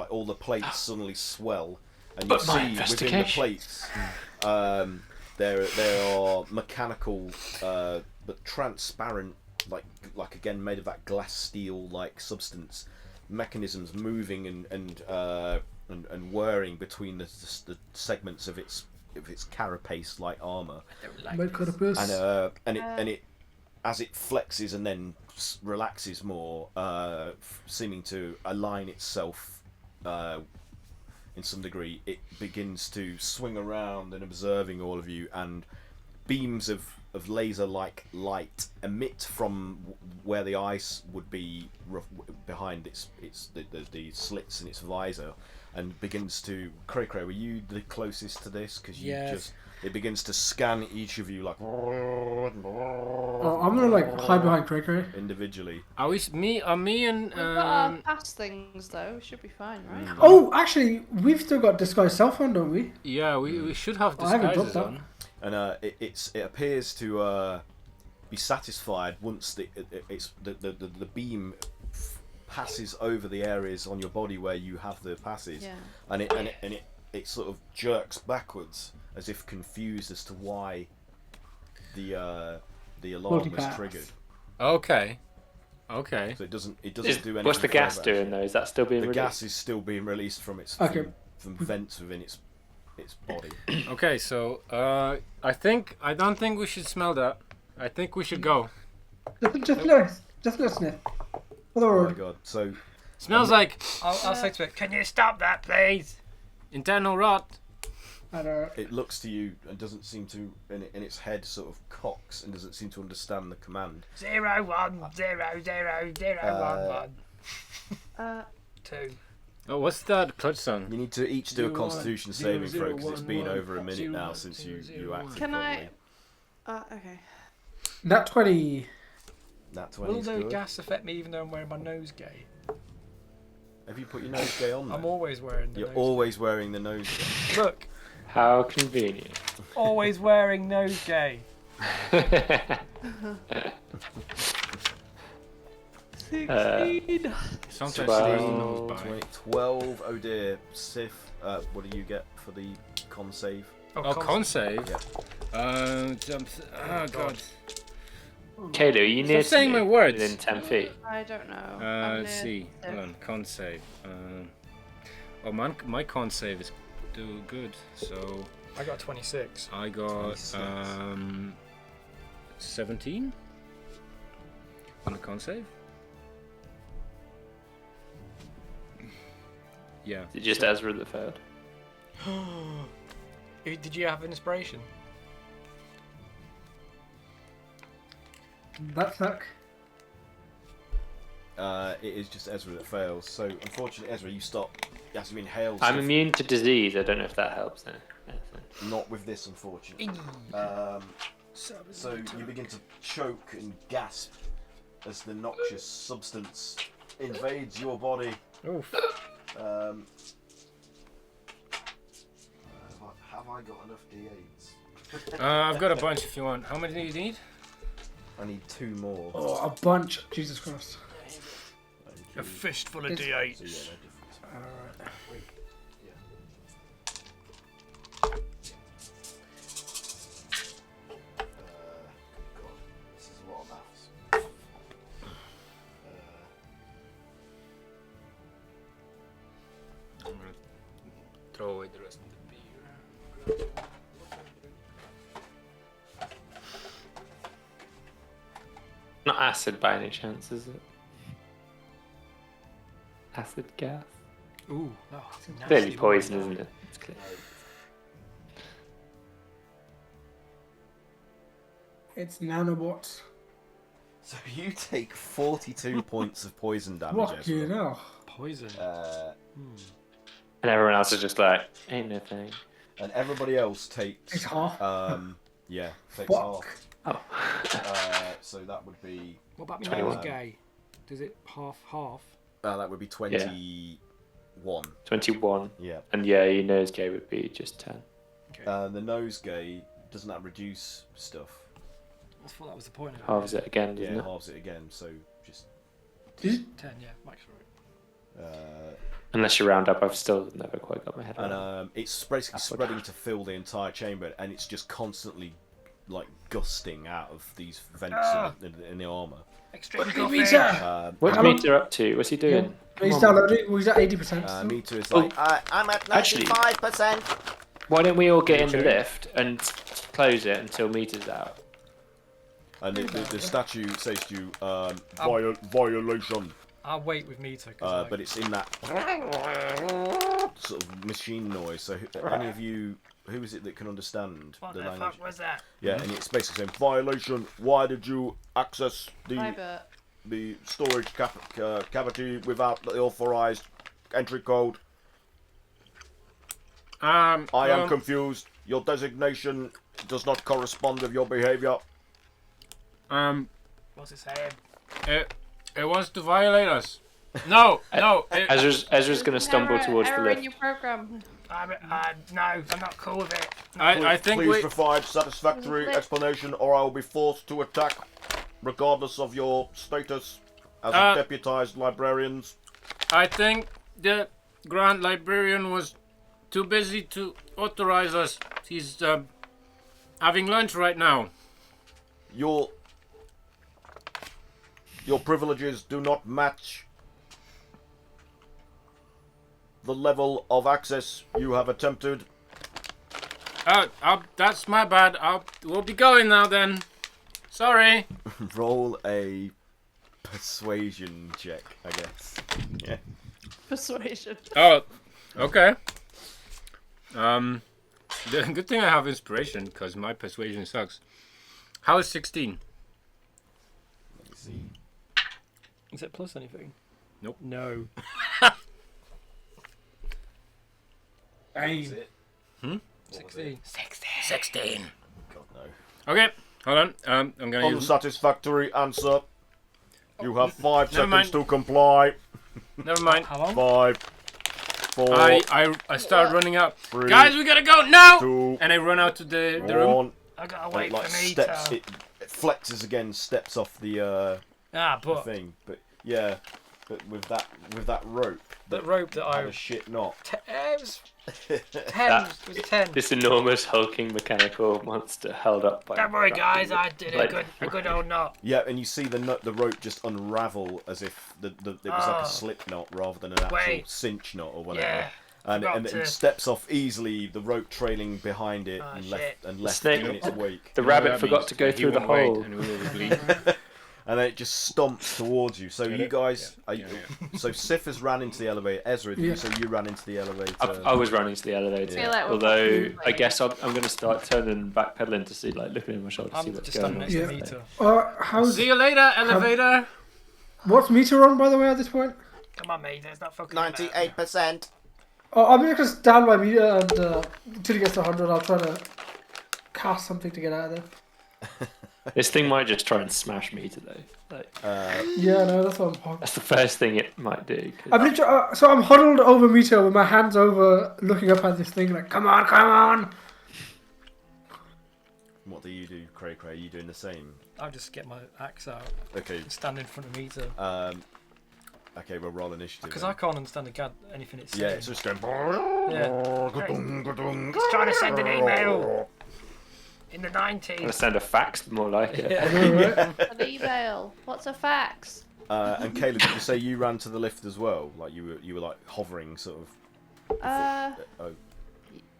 all the plates suddenly swell, and you But my see within the investigation. plates there are mechanical but transparent, like again made of that glass steel like substance, mechanisms moving and whirring between the segments of its carapace like armor. And it as it flexes and then relaxes more, seeming to align itself in some degree, it begins to swing around and observing all of you, and beams of laser-like light emit from where the ice would be behind the slits in its visor, and begins to... Cray, were you the closest to this? Because you Yes. It begins to scan each of you like Oh, I'm gonna like hide behind Cray. individually. Are me and We've got our pass things though. We should be fine, right? Oh, actually, we've still got disguise self on, don't we? yeah, we should have I haven't disguises dropped on. And it appears to be satisfied once the beam passes over the areas on your body where you have the passes, Yeah. and it sort of jerks backwards as if confused as to why the alarm was Multipass. triggered. Okay. So it doesn't do anything. What's the gas further, doing though? Is that still being The released? gas is still being released from its Okay. from vents within its body. Okay, so I don't think we should smell that. I think we should go. Just let sniff. For the Oh my road. god! So Smells like I'll say to it, can you stop that, please? internal rot. And, it looks to you and doesn't seem to, in its head, sort of cocks and doesn't seem to understand the command. 0 1 0 0 0 1 1 2. Oh, what's that clutch song? You need to each do a 0, Constitution 1, saving 0, throw because it's 1, been 1, over a minute 0, now 1, since 0, you 0, acted. Can I- properly. Okay. Nat 20. That Will 20's the good. gas affect me even though I'm wearing my nose gay? Have you put your nose gay on there? I'm always wearing the You're nose always wearing the nose gay. Look, How convenient. always wearing nose gay. 16. Sometimes Well, it knows by. 12, oh dear. Sif, what do you get for the con save? Oh, con save. Yeah. Jumps. Oh god. Kayla, are you near Stop saying to my me? words. Within 10 feet. I don't know. I'm Let's near see. there. Hold on. Con save. Oh, my con save is do good. So I got 26. I got 26. 17 on the con save. Yeah. Is it just Ezra that failed? Did you have inspiration? That suck. It is just Ezra that fails. So, unfortunately, Ezra, you stop. You have to inhale. I'm stuff. immune to disease. I don't know if that helps then. Not with this, unfortunately. So you begin to choke and gasp as the noxious substance invades your body. Oof. Have I got enough D8s? I've got a bunch if you want. How many do you need? I need 2 more. Oh, a bunch. Jesus Christ. A fistful of It's- So, yeah, D8s. they're different. Alright. God, this is a lot of maths. I'm gonna throw away the rest of the beer. Not acid by any chance, is it? Acid gas? Ooh. Oh, it's nasty. Clearly poison, isn't it? It's clear. It's nanobots. So you take 42 points of poison damage, Fucking Ezra. hell. Poison. And everyone else is just like, ain't no thing. And everybody else takes... It's half. Yeah, takes Fuck. Oh. So that would be... What about me 21. nose gay? Does it half? That would be 21. 21. Yeah. And yeah, your nosegay would be just 10. The nosegay doesn't that reduce stuff? I thought that was the point of it. Halves it again, doesn't Yeah, it? halves it again. So just 10, yeah, Mike's right. Unless you round up, I've still never quite got my head around. and it's basically spreading to fill the entire chamber, and it's just constantly like gusting out of these vents in the armor. Extreme Meter! What's Hello? Meter up to? What's he doing? He's downloading. He's at 80%. Meter is Oh. like I'm at Actually- 95%. Why don't we all get in the Okay. lift and close it until Meter's out? and the statue says to you violation. I'll wait with Meter. 'Cause But it's in that sort of machine noise. So any of you, who is it that can understand what the the language? fuck was that? Yeah, and it's basically saying violation. Why did you access Private. the storage cavity without the authorized entry code? I am confused. Your designation does not correspond with your behavior. What's it saying? It wants to violate us. No. Ezra's going to stumble towards the error in lift. your program. No, I'm not cool with it. I think Please we. provide satisfactory Lift. explanation, or I will be forced to attack, regardless of your status as deputized librarians. I think the Grand Librarian was too busy to authorize us. He's having lunch right now. Your privileges do not match the level of access you have attempted. That's my bad. We'll be going now then. Sorry. Roll a persuasion check, I guess. Yeah. Persuasion. Oh, okay. The good thing I have inspiration because my persuasion sucks. How is 16? Let me see. Is it plus anything? Nope. No. Is it? 16. 16. God no. Okay, hold on. I'm gonna use. Unsatisfactory answer. You have 5 Never seconds mind. to comply. Never mind. How long? 5, 4, I started running out. 3, Guys, we gotta go now! 2, And I run out to the room. 1. I gotta And wait it like for me steps. to. It flexes again, steps off the But thing. But yeah, but with that rope. that rope that Had I. a shit knot. It was 10. It was 10. This enormous hulking mechanical monster held up by. Don't worry, guys. I did Like- a good old knot. Yeah, and you see the rope just unravel as if it was like a slip knot rather than an actual Wait. cinch knot or whatever. Yeah. And forgot it to- steps off easily, the rope trailing behind it Oh, and shit. left snake- in its wake. The You know what rabbit that forgot means? to go He through the won't wait hole. and we will bleed. And then it just stomps towards you. So Get you it? guys, Yeah. so Sif has ran into the elevator. Ezra, Yeah. so you ran into the elevator. I was running to the elevator. Feel like we're Although both I guess I'm going to start turning backpedaling to see, like, looking at my shoulder to see I'm what's just going standing on. next to Yeah. Meter. How's See you later, elevator. what's Meter on, by the way, at this point? Come on, mate. There's not fucking. 98%. Oh, I'm just gonna stand by Meter and until he gets to 100, I'll try to cast something to get out of there. This thing might just try and smash me today. Like, Yeah, no, that's what I'm. that's the first thing it might do. 'cause- I'm literally, so I'm huddled over Meter with my hands over, looking up at this thing like, come on, come on. What do you do, Cray Cray? Are you doing the same? I'll just get my axe out Okay. and stand in front of Meter. Okay, we'll roll initiative. Because then. I can't understand anything it's Yeah, saying. it's just going. Yeah. It's trying to send an email. In the I'm 90s. gonna send a fax, more like it. An email. What's a fax? And Caleb, did you say you ran to the lift as well? Like you were like hovering, sort of. Oh,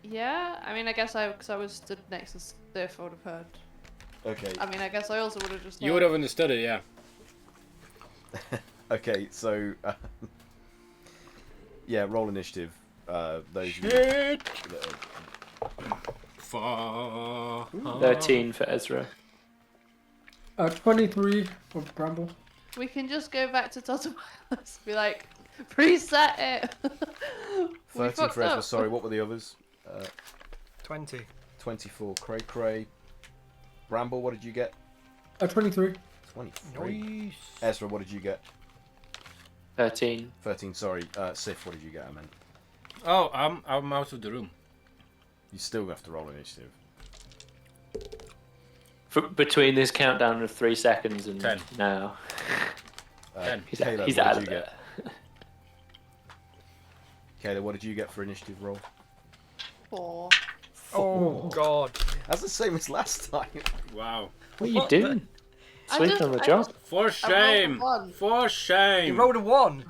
Yeah. I mean, I guess because I was stood next to Stiff, I would have heard. okay. I mean, I guess I also would have just. You would have understood it, yeah. Okay, so yeah, roll initiative. Those. Shit. That 13 for Ezra. 23 for Bramble. We can just go back to Totem Islands. Be like, preset it. We 13 fucked for Ezra. up. Sorry, what were the others? 20. 24. Cray Cray. Bramble, what did you get? 23. 23. Nice. Ezra, what did you get? 13. 13. Sorry, Sif. What did you get? I meant. Oh, I'm out of the room. You still have to roll initiative. Between this countdown of 3 seconds and 10. now. 10. Kayla, He's what out did of you there. get? Kayla, what did you get for initiative roll? 4. Oh God. That's the same as last time. Wow. What are you doing? I Sleeping just- on the I job? For shame. one. For You shame. rolled a 1.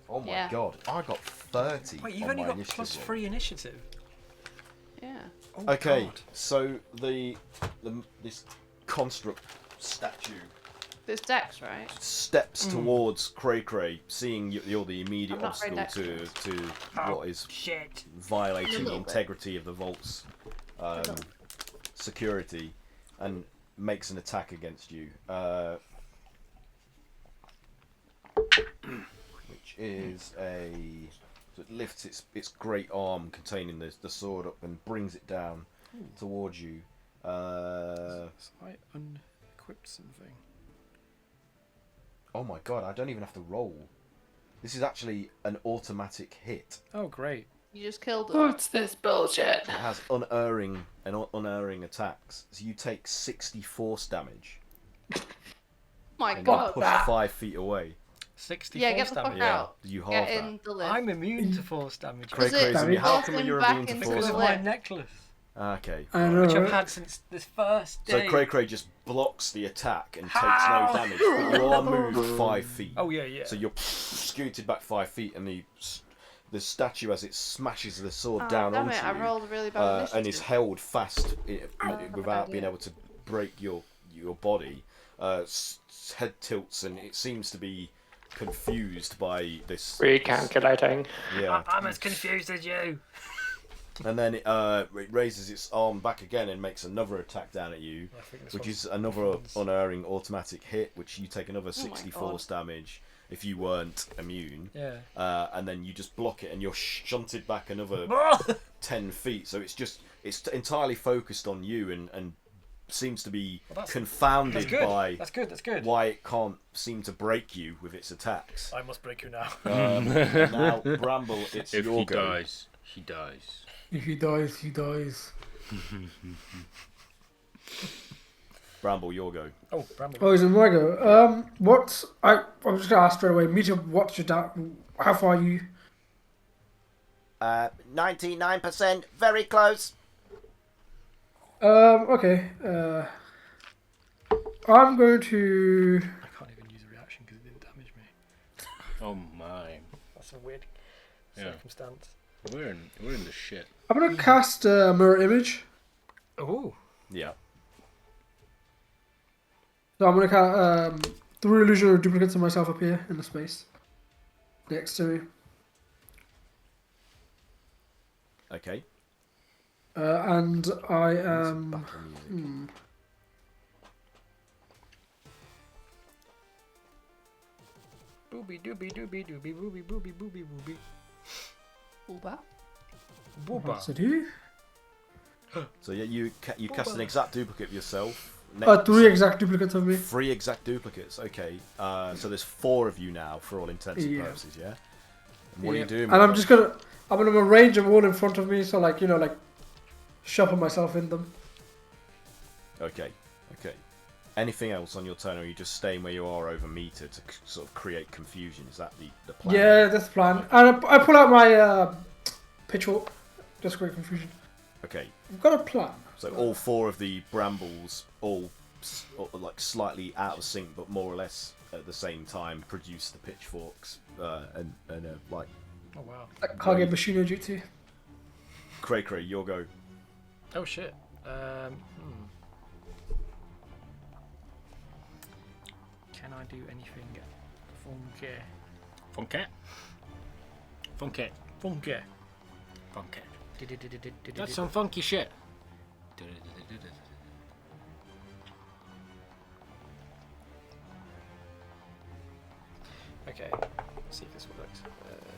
Oh my Yeah. god, I got 30 Wait, you've on only my got initiative plus roll. 3 initiative. Yeah. Oh, Okay, God. so this construct statue There's Dex, right? steps towards Cray Cray, seeing you're the immediate I'm not very obstacle to what is Shit. violating the little bit. integrity of the vault's security, and makes an attack against you, which is a. So it lifts its great arm containing the sword up and brings it down towards you. So I unequipped something. Oh my god! I don't even have to roll. This is actually an automatic hit. Oh, great. You just killed it. What's this bullshit? It has unerring attacks. So you take 60 force damage My and God. you're pushed 5 feet away. 60 Yeah, force get the fuck damage. Yeah, out. you halve Get that. in the lift. I'm immune to force damage. Cray Is it Cray's how walking come you're back immune to into force Because the of damage? my lift? necklace, Okay. I know, which I've right? had since this first So day. Cray Cray just blocks the attack and takes no damage, but you are moved 5 feet. Oh yeah, yeah. So you're scooted back 5 feet, and the statue, as it smashes the sword down damn onto it, I you, rolled a really bad and is initiative. held fast without being idea. able to break your body, head tilts, and it seems to be confused by this. Recalculating. Yeah, I'm as confused as you. and then it raises its arm back again and makes another attack down at you, I think this which one's is another unerring automatic hit, which you take another 60 God. force damage if you weren't immune. Yeah. And then you just block it, and you're shunted back another 10 feet. So it's entirely focused on you, and seems to be That's confounded good. by That's good. That's good. why it can't seem to break you with its attacks. I must break you now. And now, Bramble, it's If your he go. dies, he dies. If he dies, he dies. Bramble, your go. Oh, Bramble. Oh, is it my go? I'm just gonna ask straight away. Meter, what's your how far are you? 99%, very close. Okay. I'm going to. I can't even use a reaction because it didn't damage me. Oh my. That's a weird Yeah. circumstance. We're in the shit. I'm gonna cast mirror image. Oh. Yeah. So I'm gonna cast through illusion of duplicates of myself appear in the space next to me. Okay. And I am. Battle music. Booby dooby dooby dooby booby booby booby booby. Uber. Booba. What's it do? So yeah, you cast an exact duplicate of yourself. 3 exact duplicates of me. 3 exact duplicates. Okay. So there's 4 of you now, for all intents and Yeah. purposes. Yeah. And what are Yeah. you doing? And with I'm them? just gonna. I'm gonna arrange them all in front of me, so like shuffle myself in them. Okay. Okay. Anything else on your turn, or are you just staying where you are over meter to sort of create confusion? Is that the plan? Yeah, that's the plan. And I pull out my pitchfork. Just create confusion. Okay. I've got a plan. So all 4 of the brambles, all like slightly out of sync, but more or less at the same time, produce the pitchforks and like Oh wow. Like Kage Bushino Jutsu. Cray Cray, your go. Oh shit. Can I do anything funky? Funky. Funky. Funky. Funky. That's some funky shit. Okay. Let's see if this works.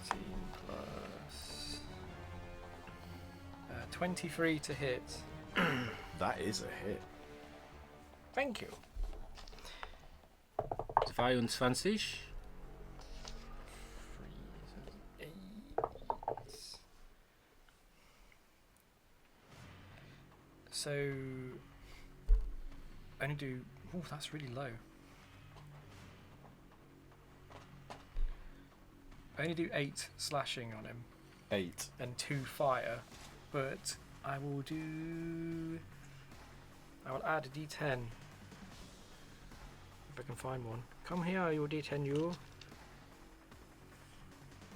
13 plus 23 to hit. That is a hit. Thank you. 22. So I only do. Oh, that's really low. I only do 8 slashing on him 8. and 2 fire, but I will add a D10 if I can find one. Come here, your D10, you.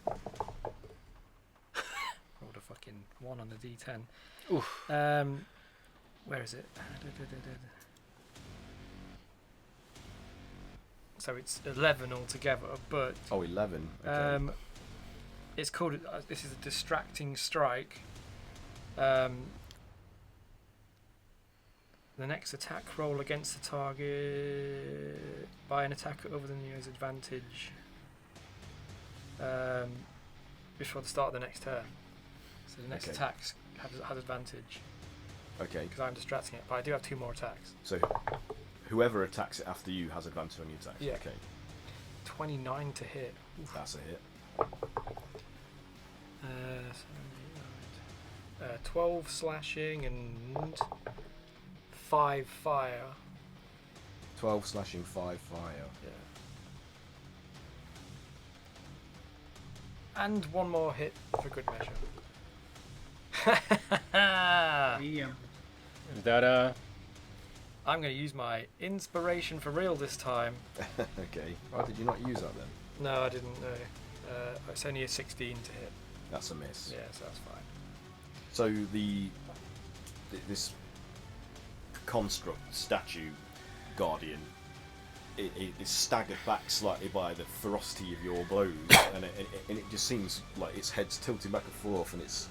Rolled a fucking 1 on the D10. Oof. Where is it? So it's 11 altogether, but Oh, 11. Okay. it's called. This is a distracting strike. The next attack roll against the target by an attacker other than you has advantage before the start of the next turn. So the next Okay. attack has advantage Okay. because I'm distracting it, but I do have 2 more attacks. So whoever attacks it after you has advantage on your attacks. Yeah. Okay. 29 to hit. That's a hit. 12 slashing and 5 fire. 12 slashing, 5 fire. Yeah. And 1 more hit for good measure. Is that I'm going to use my inspiration for real this time. Okay. Why did you not use that then? No, I didn't know. It's only a 16 to hit. That's a miss. Yeah, so that's fine. So this construct statue guardian it is staggered back slightly by the ferocity of your blows, and it just seems like its head's tilting back and forth, and it's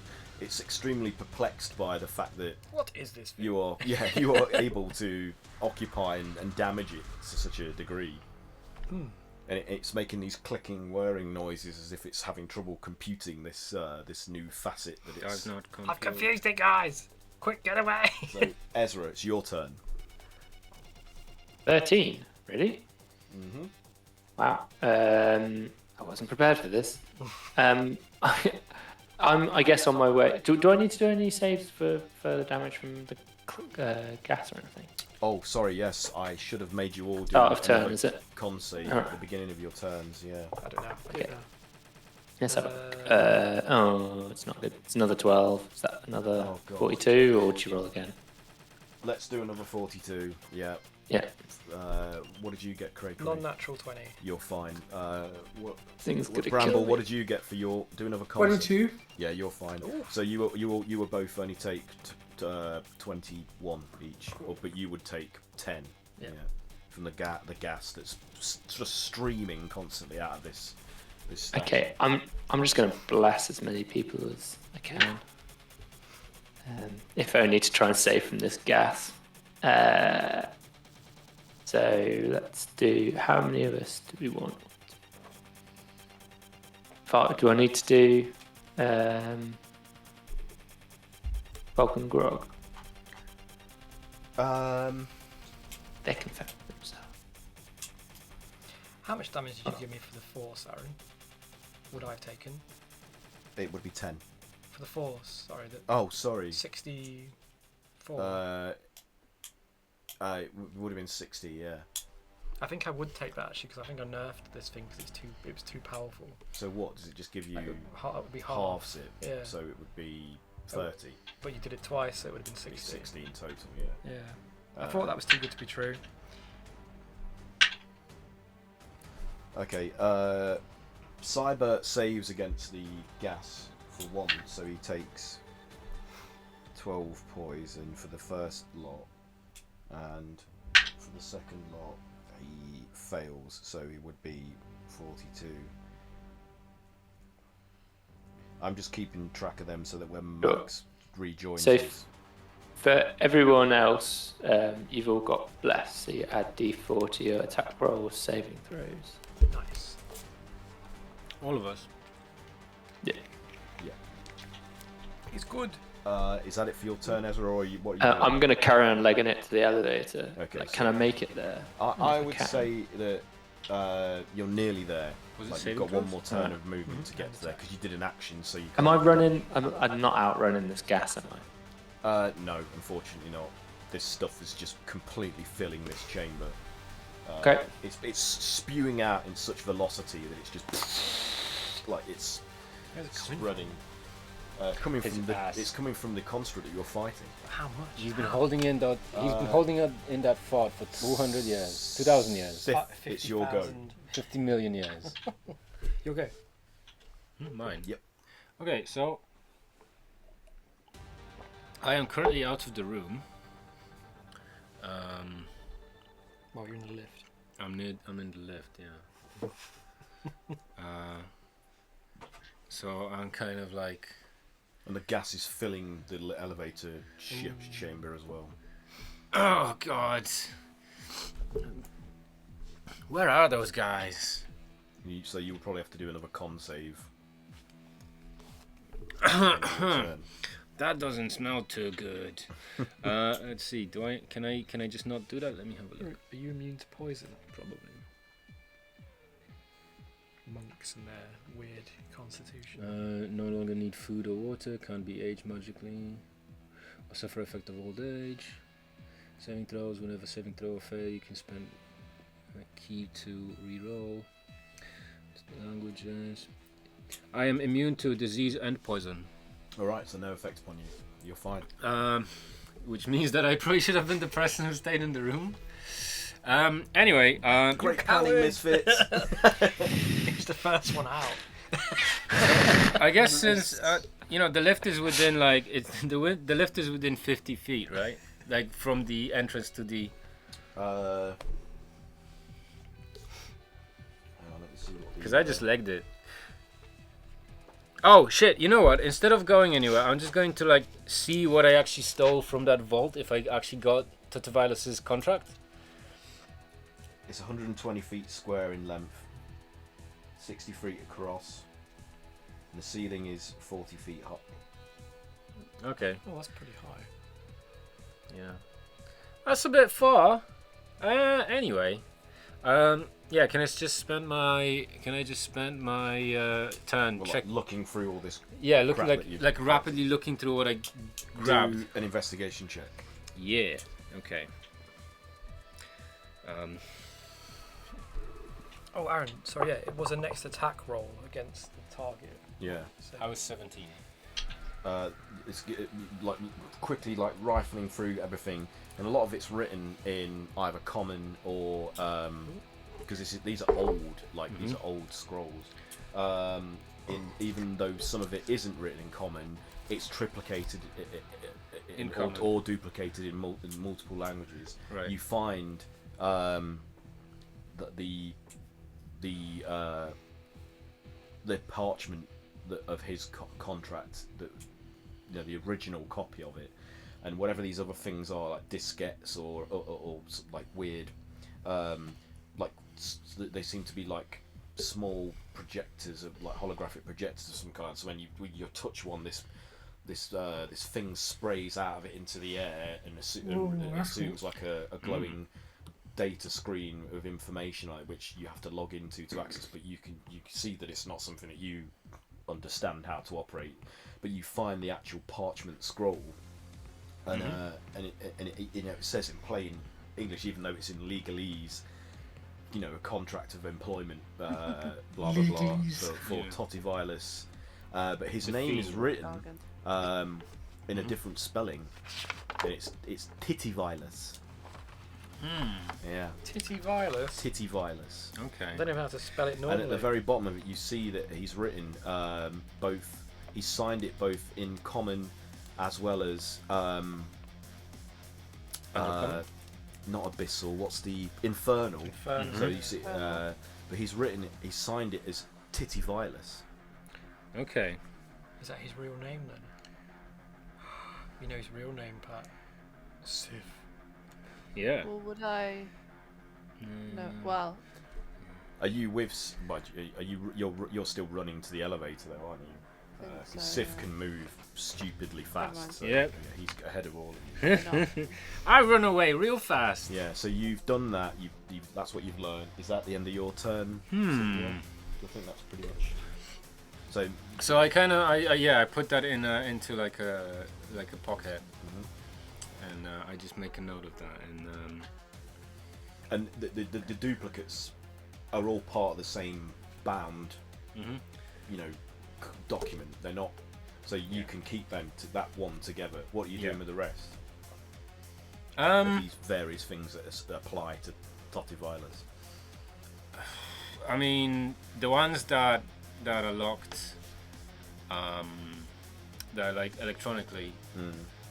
extremely perplexed by the fact that What is this thing? you are able to occupy and damage it to such a degree. Hmm. And it's making these clicking, whirring noises as if it's having trouble computing this new facet that it's. does not I've confused it, guys! Quick, get away! So Ezra, it's your turn. 13. Really? Mm-hmm. Wow. I wasn't prepared for this. I guess on my way. Do I need to do any saves for further damage from the gas or anything? Oh, sorry. Yes, I should have made you all do. Start of turn, another is it? con save Oh. at the beginning of your turns. Yeah. I don't know. I Okay. don't know. Let's have a look. Oh, it's not good. It's another 12. Is that another Oh, God. 42, or would you roll again? Let's do another 42. Yeah. Yeah. What did you get, Craig? Non-natural 20. You're fine. What? Thing's gonna Bramble, kill me. what did you get for your? Do another con save. 22. Yeah, you're fine. So you were both only take 21 each, but you would take 10. Yeah. From the gas that's just streaming constantly out of this statue. Okay, I'm just going to bless as many people as I can. If only to try and save from this gas. So let's do. How many of us do we want? 5. Do I need to do Vulcan Grog? They can fend for themselves. How much damage did you give me for the force, Aaron? Would I have taken? It would be 10. For the force, sorry. Oh, sorry. 64. It would have been 60. Yeah. I think I would take that actually because I think I nerfed this thing because it was too powerful. So what does it just give you? It would be half. Halves it. Yeah. So it would be 30. But you did it twice, so it would have been It'd be 60. 60 in total. Yeah. Yeah. I thought that was too good to be true. Okay. Cyber saves against the gas for 1, so he takes 12 poison for the first lot, and for the second lot he fails, so he would be 42. I'm just keeping track of them so that when Max rejoins So us. for everyone else, you've all got bless, so you add d4 to your attack rolls, saving throws. Nice. all of us? Yeah. He's good. Is that it for your turn, Ezra, or what are you doing? I'm going to carry on legging it to the elevator. Okay, Like, so- can I make it there? I If would can. say that you're nearly there. Was it Like, you've saving got one throws? more turn of movement to get to there because you did an action, so you. Am I running? I'm not outrunning this gas, am I? No, unfortunately not. This stuff is just completely filling this chamber. Okay. It's spewing out in such velocity that it's just like it's Where's it coming spreading. Coming His from ass. it's coming from the construct that you're fighting. from? How much? He's been holding in that. He's been holding it in that fort for 200 years, 2,000 years, Sith, it's your go. 50 million years. Your go. Mine. Yep. Okay, so I am currently out of the room. Well, you're in the lift. I'm in the lift, yeah. So I'm kind of like, And the gas is filling the elevator ship's chamber as well. oh god, where are those guys? So you'll probably have to do another con save. That doesn't smell too good. Let's see. Can I just not do that? Let me have a look. Are you immune to poison? Probably. Monks and their weird constitution. No longer need food or water. Can't be aged magically. Or suffer effect of old age. Saving throws. Whenever saving throw or fail, you can spend a key to reroll. Languages. I am immune to disease and poison. Alright, so no effect upon you. You're fine. Which means that I probably should have been the person who stayed in the room. Anyway, Great planning, Misfits. It's the first one out. I guess since the lift is within like the lift is within 50 feet, right? Like from the entrance to the. Hang on, let me see what Because I just legged it. Oh shit! You know what? Instead of going anywhere, I'm just going to like see what I actually stole from that vault. If I actually got Tatavilus's contract. It's 120 feet square in length, 60 feet across, and the ceiling is 40 feet high. Okay. Oh, that's pretty high. Yeah. That's a bit far. Anyway. Yeah, can I just spend my turn Well, check? like looking through all this. Yeah, looking crap that you've like got. rapidly looking through what I grabbed. Do an investigation check. Yeah. Okay. Oh, Aaron, sorry, yeah, it was a next attack roll against the target. Yeah. So I was 17. It's like quickly like rifling through everything, and a lot of it's written in either common or because these are old, like these are old scrolls. Even though some of it isn't written in common, it's triplicated In or, common. or duplicated in multiple languages. Right. You find that the parchment of his contract, that the original copy of it, and whatever these other things are, like diskettes or like weird, they seem to be like small projectors of like holographic projectors of some kind. So when you touch one, this thing sprays out of it into the air and assumes like a glowing data screen of information on it, which you have to log into to access. But you can see that it's not something that you understand how to operate. But you find the actual parchment scroll, and it says in plain English, even though it's in legalese. A contract of employment, blah blah blah, for Tatavilus. But his name is written in a different spelling, and it's Titavilus. Yeah. Titavilus. Titavilus. Okay. I don't know how to spell it normally. And at the very bottom of it, you see that he's written both. He signed it both in common as well as not abyssal. What's the infernal? Infernal. So you see, but he's signed it as Titavilus. Okay. Is that his real name then? You know his real name, Pat? Sif. Yeah. Well, would I? No. Well, Are you with? Are you? You're still running to the elevator though, aren't you? I think Because so, Sif yeah. can move stupidly fast. mind. So, Yep. yeah, he's ahead of all of you. Fair enough. I run away real fast. Yeah, so you've done that. That's what you've learned. Is that the end of your turn? Hmm. Yeah, I think that's pretty much. So I kind of I put that in into like a pocket, and I just make a note of that, and the duplicates are all part of the same bound, document. They're not, so you can keep them to that one together. What are you doing with the rest? These various things that apply to Totivilas. I mean, the ones that are locked, that are like electronically,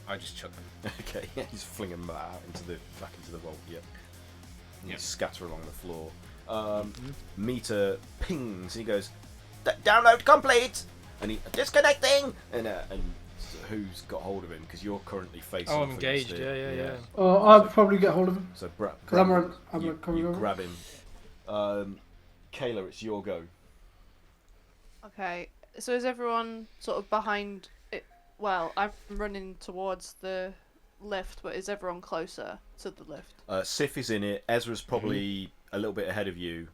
I just chuck them. Okay, yeah, he's flinging them back into the vault. Yeah, you scatter along the floor. Meter pings and he goes, "Download complete," and he disconnecting, and who's got hold of him because you're currently facing. Oh, I'm engaged. Yeah. I'll probably get hold of him. So Because you coming over. grab him. Kayla, it's your go. Okay, so is everyone sort of behind it? Well, I'm running towards the lift, but is everyone closer to the lift? Sif is in it. Ezra's probably a little bit ahead of you.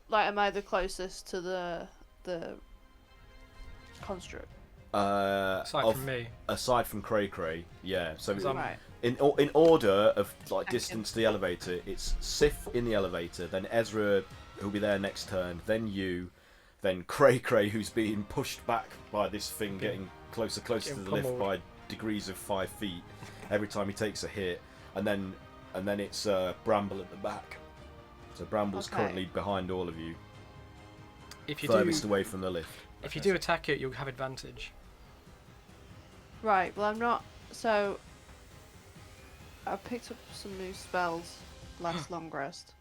Like, am I the closest to the construct? Aside from me. Aside from Cray, yeah. So Right. in order of like distance to the elevator, it's Sif in the elevator, then Ezra who'll be there next turn, then you, then Cray, who's being pushed back by this thing, getting closer to the lift by degrees of 5 feet every time he takes a hit, and then it's Bramble at the back. So Bramble's currently behind all of you, If you furthest do, away from the lift. if you do attack it, you'll have advantage. Right, well I'm not, so I picked up some new spells last long rest.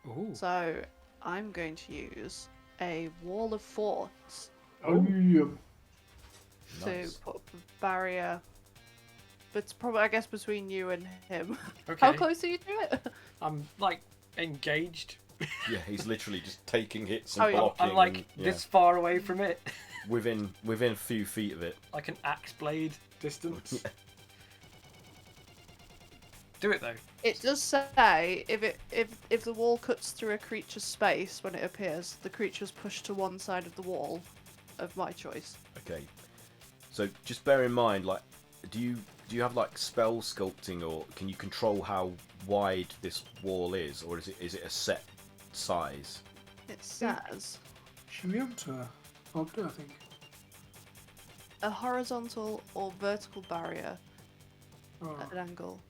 Ooh. So I'm going to use a wall of forts Nice. to put up a barrier. But it's probably, I guess, between you and him. Okay. How close are you to it? I'm like engaged. Yeah, he's literally just taking hits and Oh, yeah. blocking. I'm like and, this far away from it, within a few feet of it. like an axe blade distance. Yeah. Do it though. It does say if the wall cuts through a creature's space when it appears, the creature's pushed to one side of the wall of my choice. Okay. So just bear in mind, like, do you have like spell sculpting, or can you control how wide this wall is, or is it a set size? It says Should be able to sculpt it, I think. a horizontal or vertical barrier Oh. at an angle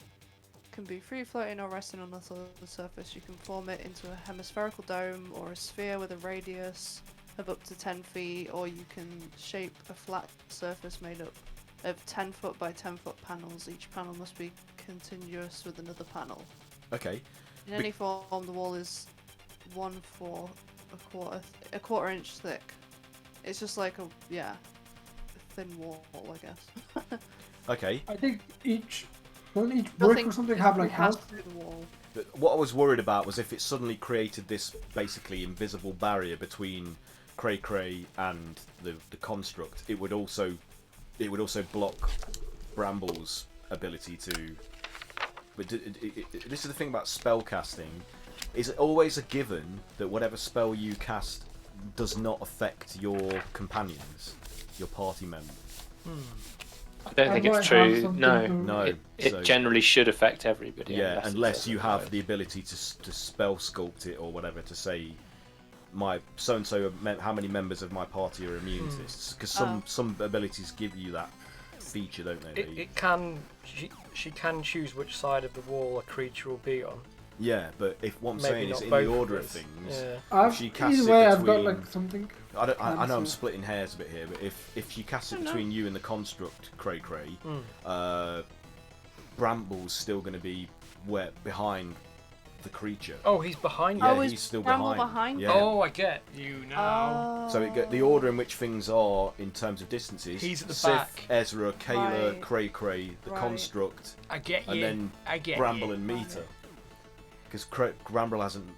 can be free floating or resting on a solid surface. You can form it into a hemispherical dome or a sphere with a radius of up to 10 feet, or you can shape a flat surface made up of 10 foot by 10 foot panels. Each panel must be continuous with another panel. Okay. In any form, the wall is 1/4, a quarter inch thick. It's just like a thin wall, I guess. Okay. I think each brick Nothing or something have like pass health. through the wall. But what I was worried about was if it suddenly created this basically invisible barrier between Cray and the construct, it would also block Bramble's ability to. But this is the thing about spell casting: is it always a given that whatever spell you cast does not affect your companions, your party members? I don't think might it's have true. something No, to- No. It so- generally should affect everybody. Yeah, unless it's you have otherwise. the ability to spell sculpt it or whatever to say, my so and so, how many members of my party are immune to this? Because some abilities give you that feature, don't they? It can. She can choose which side of the wall a creature will be on. Yeah, but if what I'm Maybe saying is not in both the order of us. things, Yeah. she casts Either it way, I've got between- like something. I know I'm Answer. splitting hairs a bit here, but if she casts it Oh, no. between you and the construct, Cray, Bramble's still going to be behind the creature. Oh, he's behind Yeah, you. is he's still Bramble behind. behind? Yeah. Oh, I get you now. So the order in which things are in terms of distances. He's at the Sif, back. Ezra, Kayla, Right. Cray, the Right. construct, I get you. and then I get Bramble you. and Meter. Because Bramble hasn't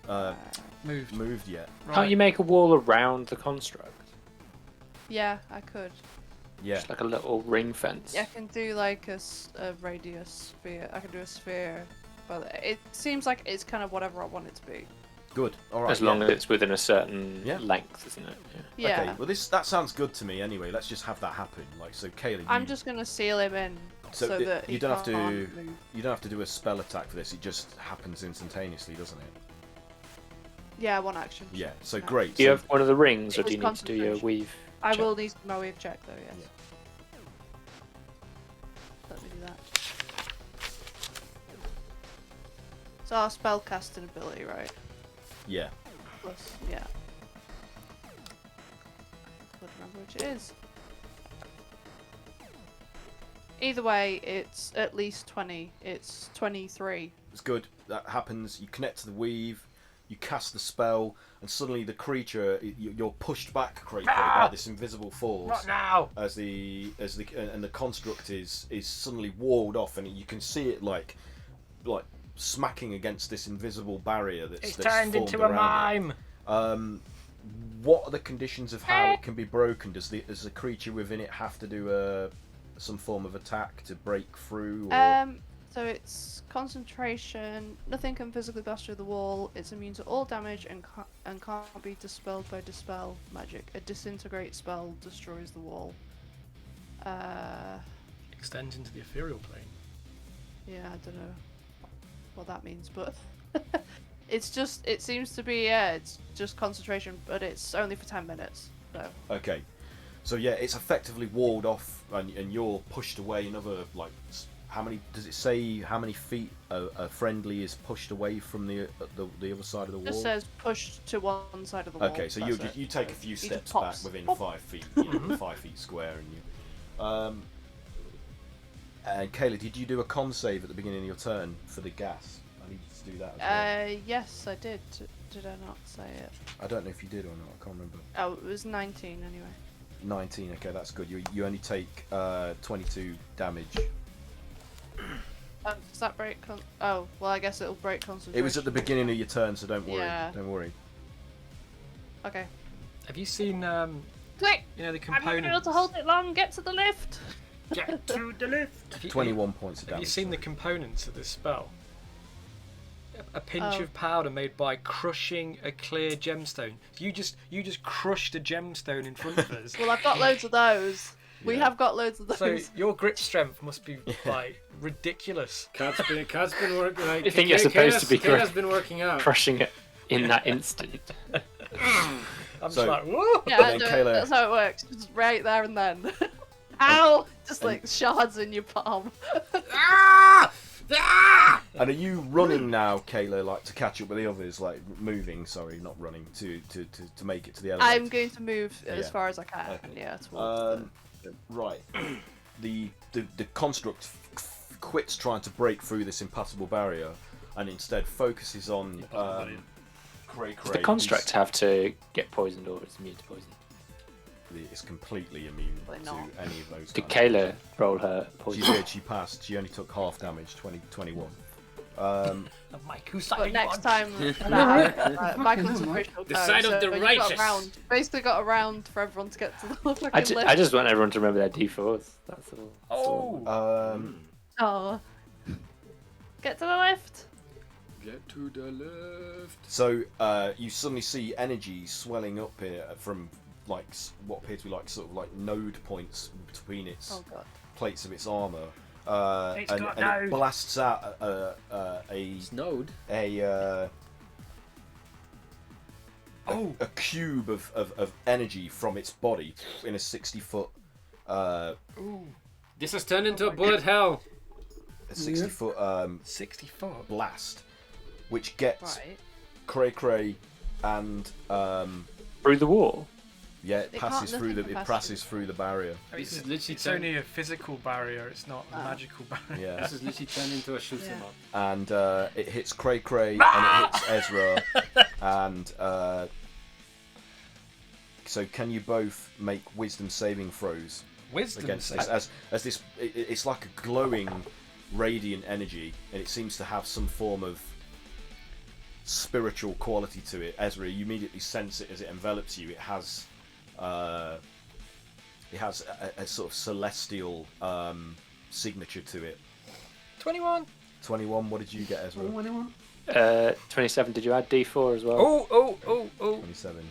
Moved. moved yet. Right. Can't you make a wall around the construct? Yeah, I could. Yeah. Just like a little ring fence. Yeah, I can do like a radius sphere. I can do a sphere. But it seems like it's kind of whatever I want it to be. Good. All right. As long as it's within a certain Yeah. length, isn't it? Yeah. Yeah. Okay. Well, that sounds good to me. Anyway, let's just have that happen. Like, so, Kayla, I'm just gonna seal him in so that you he don't have to. can't move. You don't have to do a spell attack for this. It just happens instantaneously, doesn't it? Yeah, one action. Yeah. So Yeah. great. Do you So- have one of the rings, or It do you was need to do your concentration. weave? I check? will need my wave check though. Yes. Yeah. Let me do that. It's our spell casting ability, right? Yeah. Plus, yeah. I can't remember which it is. Either way, it's at least 20. It's 23. It's good. That happens. You connect to the weave. You cast the spell, and suddenly the creature, you're pushed back, Craig, by this invisible force. Not now. As the construct is suddenly walled off, and you can see it like smacking against this invisible barrier that's Turned formed into a around it. mime. What are the conditions of how it can be broken? Does the creature within it have to do some form of attack to break through? Or... So it's concentration. Nothing can physically blast through the wall. It's immune to all damage and can't be dispelled by dispel magic. A disintegrate spell destroys the wall. Extends into the ethereal plane. Yeah, I don't know what that means, but it's just. It seems to be it's just concentration, but it's only for 10 minutes. So. Okay, so yeah, it's effectively walled off, and you're pushed away another how many? Does it say how many feet a friendly is pushed away from the other side of the wall? Just says pushed to one side of the wall. Okay, so that's it. you take a few He just steps back pops. within Pop. 5 feet, 5 feet square, and you. And Kayla, did you do a con save at the beginning of your turn for the gas? I need you to do that as well. Yes, I did. Did I not say it? I don't know if you did or not. I can't remember. Oh, it was 19 anyway. 19. Okay, that's good. You only take 22 damage. Does that break oh, well, I guess it'll break concentration. It was at the beginning of your turn, so don't worry. Yeah. Don't worry. Okay. Have you seen Quick! the I'm not components? able to hold it long. Get to the lift. Get to the lift. 21 points of Have damage. you seen the components of this spell? A pinch Oh. of powder made by crushing a clear gemstone. You just crushed a gemstone in front of us. Well, I've got loads of those. We Yeah. have got loads of those. So your grip strength must be like ridiculous. Cat's been working. Like, You think you're supposed to be Kayla's been working out. crushing it in that instant. I'm just So- like, whoa! Yeah, then no, Kayla- that's how it works. Just right there and then. Ow! Just like shards in your palm. And are you running now, Kayla, like to catch up with the others, like moving? Sorry, not running to make it to the elevator. I'm going to move as Yeah. far as I can. Okay. Yeah, towards Right. The construct quits trying to break through this impassable barrier, and instead focuses on Cray. Does the construct have to get poisoned, or is immune to poison? It's completely immune Probably to not. any of those. Did kinds of Kayla roll her She poison? did. She passed. She only took half damage, 21. Mike, whose the. side are But you next on? time, my concentration will The go, side of so the you've righteous. Got around, basically got around for everyone to get to the fucking lift. I just want everyone to remember their D4s. That's all. That's all. Oh. Get to the lift. Get to the left. So you suddenly see energy swelling up here from like what appear to be like sort of like node points between its Oh god. plates of its armor, It's and got it node. blasts out Snowed. a cube of energy from its body in a 60-foot This has turned into a bullet hell. 60-foot 64. blast, which gets Right. Cray and Through the wall. yeah, it It passes can't- through nothing it can pass passes through the barrier. This is literally It's turned. only a physical barrier. It's not a magical barrier. Yeah. This is literally turned into a shoot 'em up. And it hits Cray and it hits Ezra, and so can you both make wisdom saving throws Wisdom against save. this? As this, it's like a glowing, radiant energy, and it seems to have some form of spiritual quality to it. Ezra, you immediately sense it as it envelops you. It has a sort of celestial signature to it. 21. 21. What did you get, Ezra? 27. Did you add D4 as well? Oh. 27.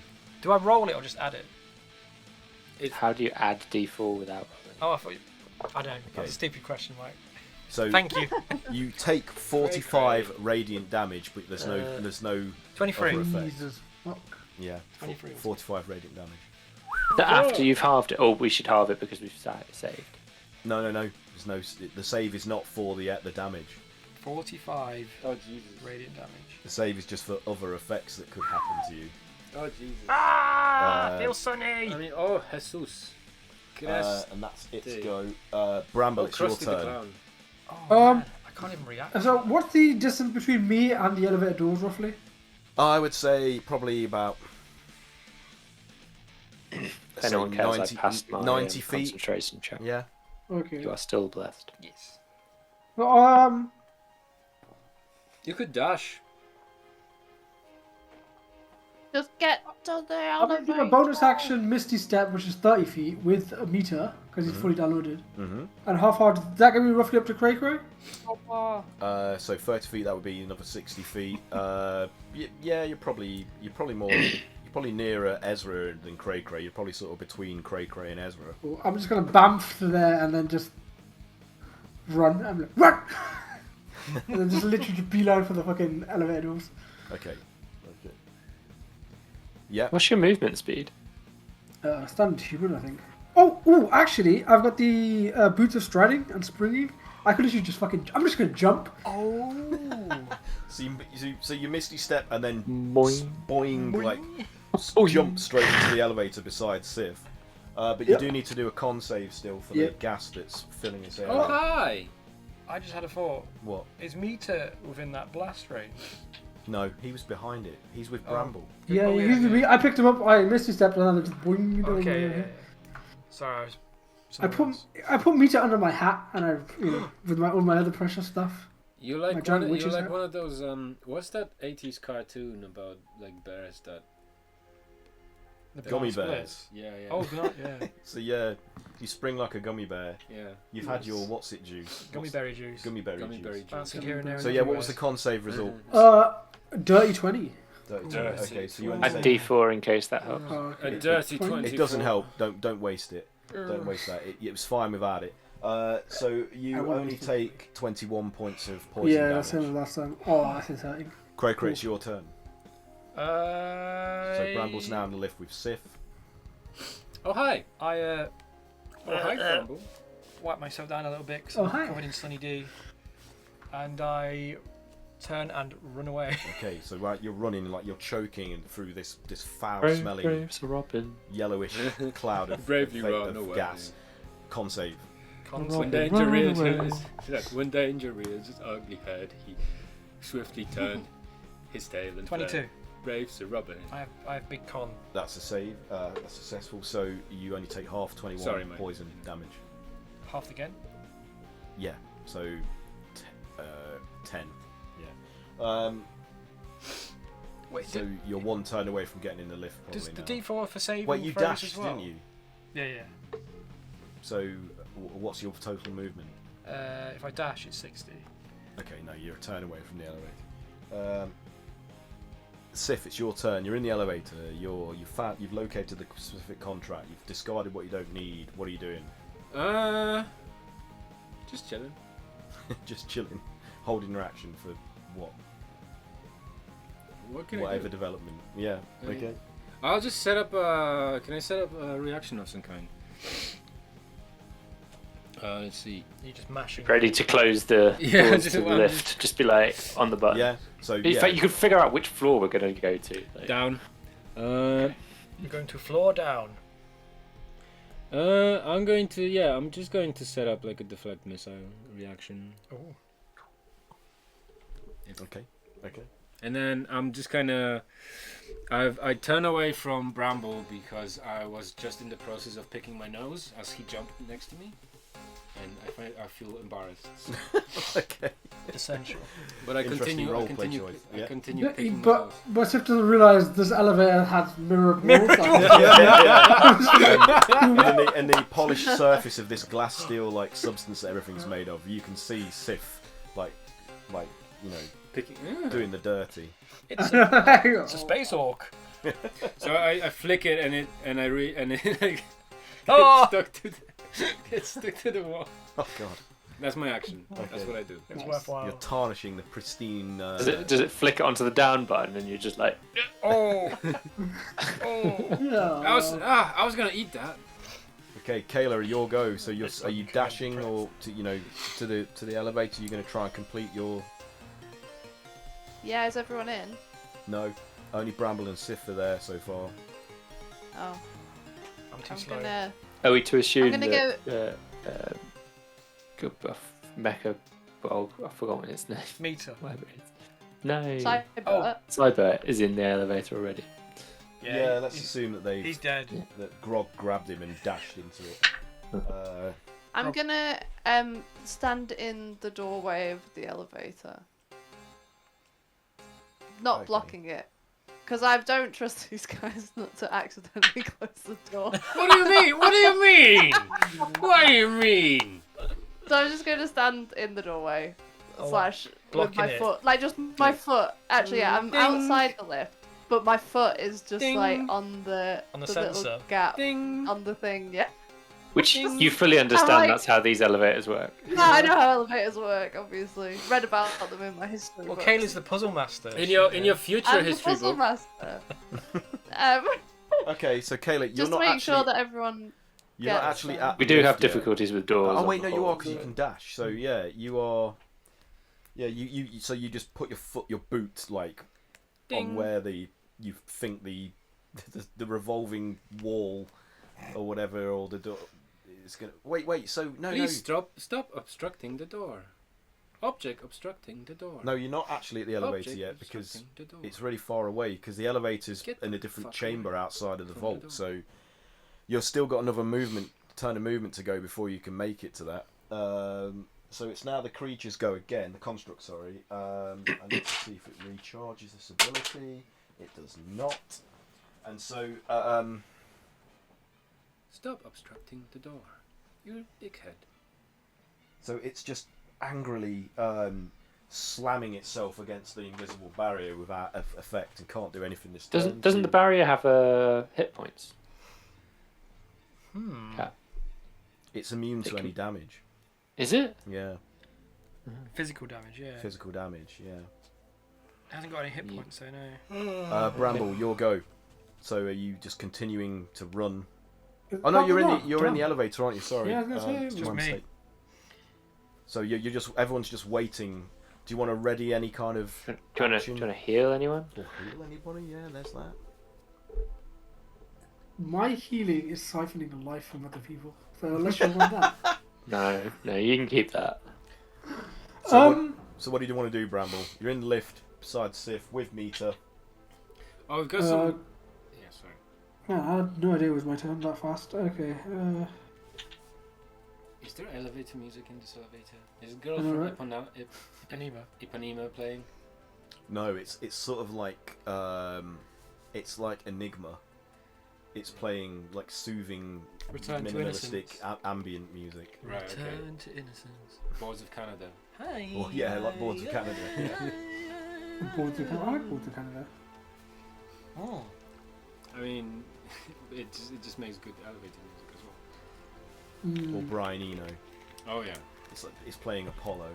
Do I roll it or just add it? How do you add D4 without? Oh, I thought you... I don't know. That's a stupid question, Mike. So Thank you. you take 45 radiant damage, but there's no 23. other effect. Jesus fuck. Yeah, 23. 45 radiant damage. After you've halved it, we should halve it because we've saved. No. There's no. The save is not for the damage. 45 Oh Jesus. radiant damage. The save is just for other effects that could happen to you. Oh Jesus. Ah! Feels sunny! I mean, oh Jesus. And that's its go. Bramble, it's your Krusty the turn. Clown. Oh, man. I can't even react. So, what's the distance between me and the elevator doors, roughly? I would say probably about. If anyone cares, I passed my 90 feet. concentration check. Yeah. Okay. You are still blessed. Yes. Well, You could dash. Just get to the I'm going to do elevator. a bonus action Misty Step, which is 30 feet, with a meter, because it's fully downloaded. Mm-hmm. And how far does that get me roughly up to Cray Cray? So 30 feet, that would be another 60 feet. Yeah, you're probably more. You're probably nearer Ezra than Cray Cray. You're probably sort of between Cray Cray and Ezra. Cool. I'm just going to bamf to there and then just run. I'm like, run! And then just literally just beeline for the fucking elevator doors. Okay. Yeah. What's your movement speed? Standard human, I think. Oh, actually, I've got the boots of striding and springing. I could literally just fucking. I'm just gonna jump. Oh. So you misty step and then Boing. boing, like jump straight into the elevator beside Sif. But you do need to do a con save still for the gas that's filling this area. Oh hi. I just had a thought. What? Is Meter within that blast range? No, he was behind it. He's with Bramble. Yeah, Oh, I picked him up. I misty stepped and then just boing. Okay. Yeah. Sorry, I was. I put meter under my hat and I, with all my other precious stuff. You like My giant one, witch's you're like hat. one of those what's that 80s cartoon about like bears that The Gummy blast bears. splits. yeah. Oh god, yeah. So yeah, you spring like a gummy bear. Yeah. You've had your what's it juice? Gummy berry juice. Gummy berry Gummy juice. berry juice. Bouncing here and there. So yeah, what was the con save result? Dirty 20. Okay, so you Add only take. D4 in case that helps. Oh, A okay. dirty 20. It doesn't help. Don't waste it. Don't waste that. It was fine without it. So you I won't only waste it. take 21 points of poison Yeah, that's damage. same as last time. Oh, that's exciting. Cray Cray, it's your turn. So So Bramble's now in the lift with Sif. Oh hi. I Oh hi, Crumble. wipe myself down a little bit because Oh, I'm hi. covered in Sunny D, and I turn and run away. Okay, so right, you're running like you're choking and through this foul Brave, smelling brave Sir Robin. yellowish cloud of, Bravely of run away. gas. Con save. When danger rears when danger rears his ugly head, he swiftly turned his tail and 22. fled. Brave Sir Robin. I have big con. That's a save. That's successful. So you only take half 21 Sorry, mate. poison damage. Half again. Yeah. So 10. Yeah. Wait, So you're one turn away from getting in the lift. Probably does the now. D4 for saving Wait, you throws dashed, as well? didn't you? Yeah. So what's your total movement? If I dash, it's 60. Okay, no, you're a turn away from the elevator. Sif, it's your turn. You're in the elevator. You've located the specific contract. You've discarded what you don't need. What are you doing? Just chilling. Just chilling, holding your action for what? What can I Whatever do? development. Yeah. Okay. I'll just set up. Can I set up a reaction of some kind? Let's see. You're just mashing. Ready to close the Yeah, doors just to the one. lift. Just be like on the button. Yeah. So In fact, you could figure out which floor we're going to go to. Like, Down. You're going to floor down. I'm just going to set up like a deflect missile reaction. Oh. Okay. And then I'm just kind of, I turn away from Bramble because I was just in the process of picking my nose as he jumped next to me, and I feel embarrassed. Okay. Essential. But I Interesting continue. I roleplay continue. choice, I yeah. continue picking my But nose. Sif doesn't realise this elevator has mirror walls. And the polished surface of this glass steel like substance that everything's made of, you can see Sif like Picking. doing the dirty. It's a space orc. So I flick it and it like Oh! gets stuck to the wall. Oh god. That's my action. That's Okay. what I do. It's Nice. worthwhile. You're tarnishing the pristine. Does it flick it onto the down button and you're just like, Oh! Oh! I was gonna eat that. Okay, Kayla, your go. So are you dashing or to the elevator? You're going to try and complete your. Yeah, is everyone in? No, only Bramble and Sif are there so far. Oh, I'm too I'm slow. gonna. are we to assume gonna that Mecha, oh, I forgot what its name. Meter. Whatever it is. No, Cyber. Oh. Cyber is in the elevator already. Yeah, let's assume that He's dead. that Grog grabbed him and dashed into it. I'm gonna stand in the doorway of the elevator, not Okay. blocking it, because I don't trust these guys not to accidentally close the door. What do you mean? What do you mean? What do you mean? So I'm just gonna stand in the doorway, Oh, slash with blocking my it. foot, like just my foot. Actually, yeah, I'm Ding. outside the lift, but my foot is just like Ding. on the sensor. little gap Ding. on the thing. Yeah. Which Ding. you fully understand like- that's how these elevators work. No, I know how elevators work. Obviously, read about them in my history. Well, books. Kayla's the puzzle master. In your future I'm the history puzzle book. master. okay, so Kayla, you're Just not to make actually. sure that everyone. You're not gets actually there. at. We the do lift have yet. difficulties with doors. Oh on wait, the no, you are floor, because you so- can dash. So yeah, you are. Yeah, so you just put your boot like on Ding. where you think the revolving wall or whatever or the door is gonna. Wait. So no. Please stop obstructing the door. Object obstructing the door. No, you're not actually at the elevator Object yet because obstructing the door. it's really far away because the elevator's Get in a the different fuck chamber away outside of the from the door. vault. So you've still got another turn of movement to go before you can make it to that. So it's now the creatures go again, the construct, sorry. I need to see if it recharges this ability. It does not. And so, Stop obstructing the door. You dickhead. so it's just angrily slamming itself against the invisible barrier without effect and can't do anything this turn. Doesn't the barrier have hit points? Yeah. It's immune to It any can- damage. Is it? Yeah, Physical damage, yeah. physical damage, yeah. It hasn't got any hit points, so no. Bramble, your go. So are you just continuing to run? It's Oh no, not you're in locked, the damn. elevator, aren't you? Sorry. Yeah, I was gonna say, it's just my me. mistake. So you're just everyone's just waiting. Do you want to ready any kind of Do you want to heal anyone? or heal anybody? Yeah, there's that. My healing is siphoning the life from other people. So unless you want that. No, you can keep that. So what do you want to do, Bramble? You're in the lift beside Sif with Meter. Oh, we've got some. Yeah, sorry. No, I had no idea it was my turn that fast. Okay. Is there elevator music in this elevator? Is Girl Alright. from Ipanema playing? No, it's sort of like it's like Enigma. It's playing like soothing, Return to minimalistic innocence. ambient music. Right, okay. Return to innocence. Boards of Canada. Hi. Well, yeah, like Boards of Canada. Yeah. Boards of Canada. I like Boards of Canada. Oh. I mean, it just makes good elevator music as well. Or Brian Eno. Oh yeah. It's like it's playing Apollo.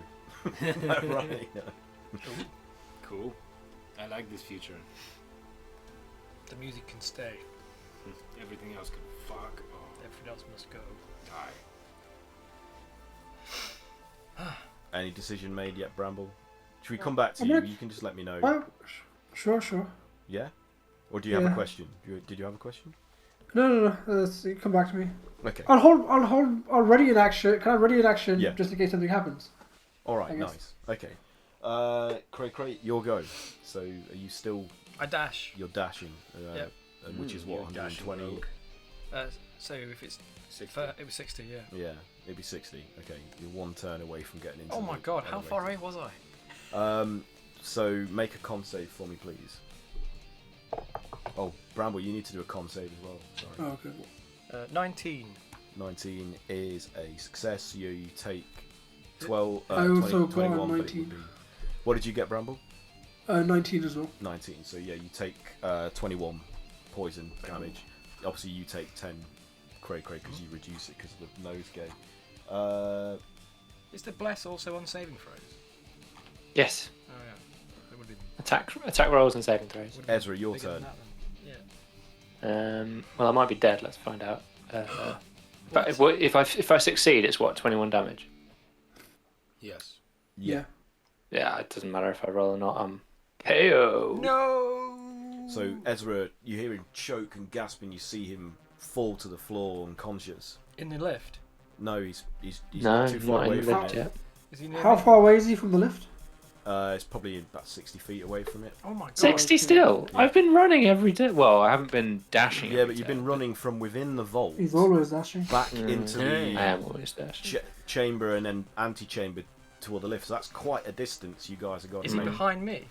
Like Brian Eno. Cool. I like this future. The music can stay. Everything else can fuck off. Everything else must go. Die. Any decision made yet, Bramble? Should we come back to I'm you? not- You can just let me know. Oh, sure. Yeah? Or do you have a Yeah. question? Did you have a question? No. Come back to me. Okay. I'll ready an action. Can I ready an action Yeah. just in case something happens? All right. I guess. Nice. Okay. Cray, your go. So are you still? I dash. You're dashing. Yep. Which is what, You're dashing 120. rogue. So if it's 60. it was 60, yeah. Yeah. It'd be 60. Okay. You're one turn away from getting into. Oh my the god, how far away elevator. was I? So make a con save for me, please. Oh, Bramble, you need to do a con save as well. Sorry. Oh, okay. 19. 19 is a success. You take 12. I also 20, got 21, but it 19. would be- What did you get, Bramble? 19 as well. 19. So yeah, you take 21 poison damage. Obviously, you take 10 cray because you reduce it because of the nosegay. Is the bless also on saving throws? Yes. Oh yeah. It would be Attack rolls and saving throws. Ezra, your bigger than turn. that then. Yeah. Well, I might be dead. Let's find out. But if I succeed, it's what, 21 damage. Yes. Yeah. Yeah, it doesn't matter if I roll or not. I'm KO. No. So Ezra, you hear him choke and gasp, and you see him fall to the floor unconscious. In the lift. No, he's No, not too far not away in the from lift it. yet. Is he near How me? far away is he from the lift? It's probably about 60 feet away from it. Oh my god. 60 still. I've been running every day. Well, I haven't been dashing. Yeah, every but you've day. been running from within the vault He's always dashing. back into I the am always dashing. chamber and then ante-chamber toward the lift. So that's quite a distance you guys have got Is to he make. behind me?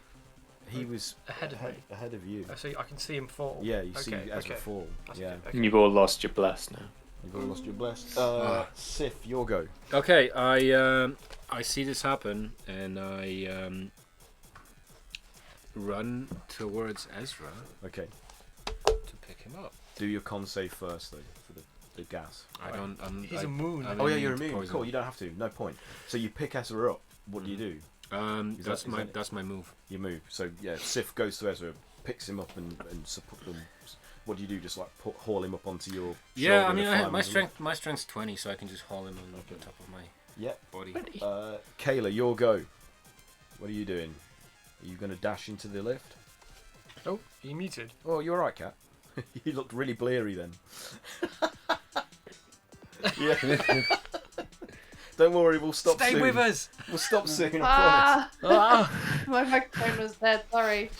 He was Ahead of me? ahead of you. Oh, so I can see him fall. Yeah, you see Okay, Ezra okay. fall. That's Yeah, okay, okay. You've all lost your bless now. you've all lost your blessed. Sif, your go. Okay, I see this happen, and I run towards Ezra Okay, to pick him up. do your con save first though for the gas. I don't. He's immune. I'm Oh yeah, you're immune to immune. poison. Cool, you don't have to. No point. So you pick Ezra up. What do you do? Is That's my move. You move. So yeah, Sif goes to Ezra, picks him up and support them. What do you do? Just like haul him up onto your Yeah, shoulder I mean, and climb my him? strength's 20, so I can just haul him on the top of my Yep. body. Kayla, your go. What are you doing? Are you going to dash into the lift? Oh, he muted. Oh, you're right, Cat. You looked really bleary then. Yeah. Don't worry, we'll stop Stay soon. with us. We'll stop soon, I Ah, my microphone was dead. Sorry.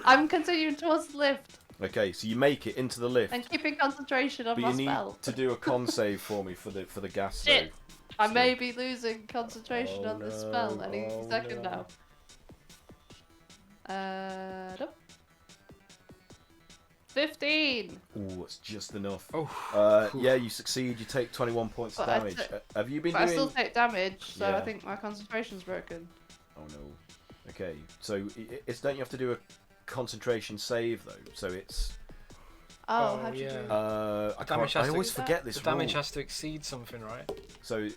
I'm continuing towards the lift promise. Okay, so you make it into the lift, and keeping concentration on but my you need spell. to do a con save for me for the gas Shit. save. I may be losing concentration Oh on the spell no, any oh second no. now. Nope. 15. Ooh, it's just enough. Oh. Yeah, you succeed. You take 21 points of But I damage. took- Have you been But I doing? still take damage, so Yeah. I think my concentration's broken. Oh no. Okay, so it's don't you have to do a concentration save though? So it's Oh, Oh, how'd you yeah. do? I, damage can't, I has to- always forget this The damage rule. has to exceed something, right? So,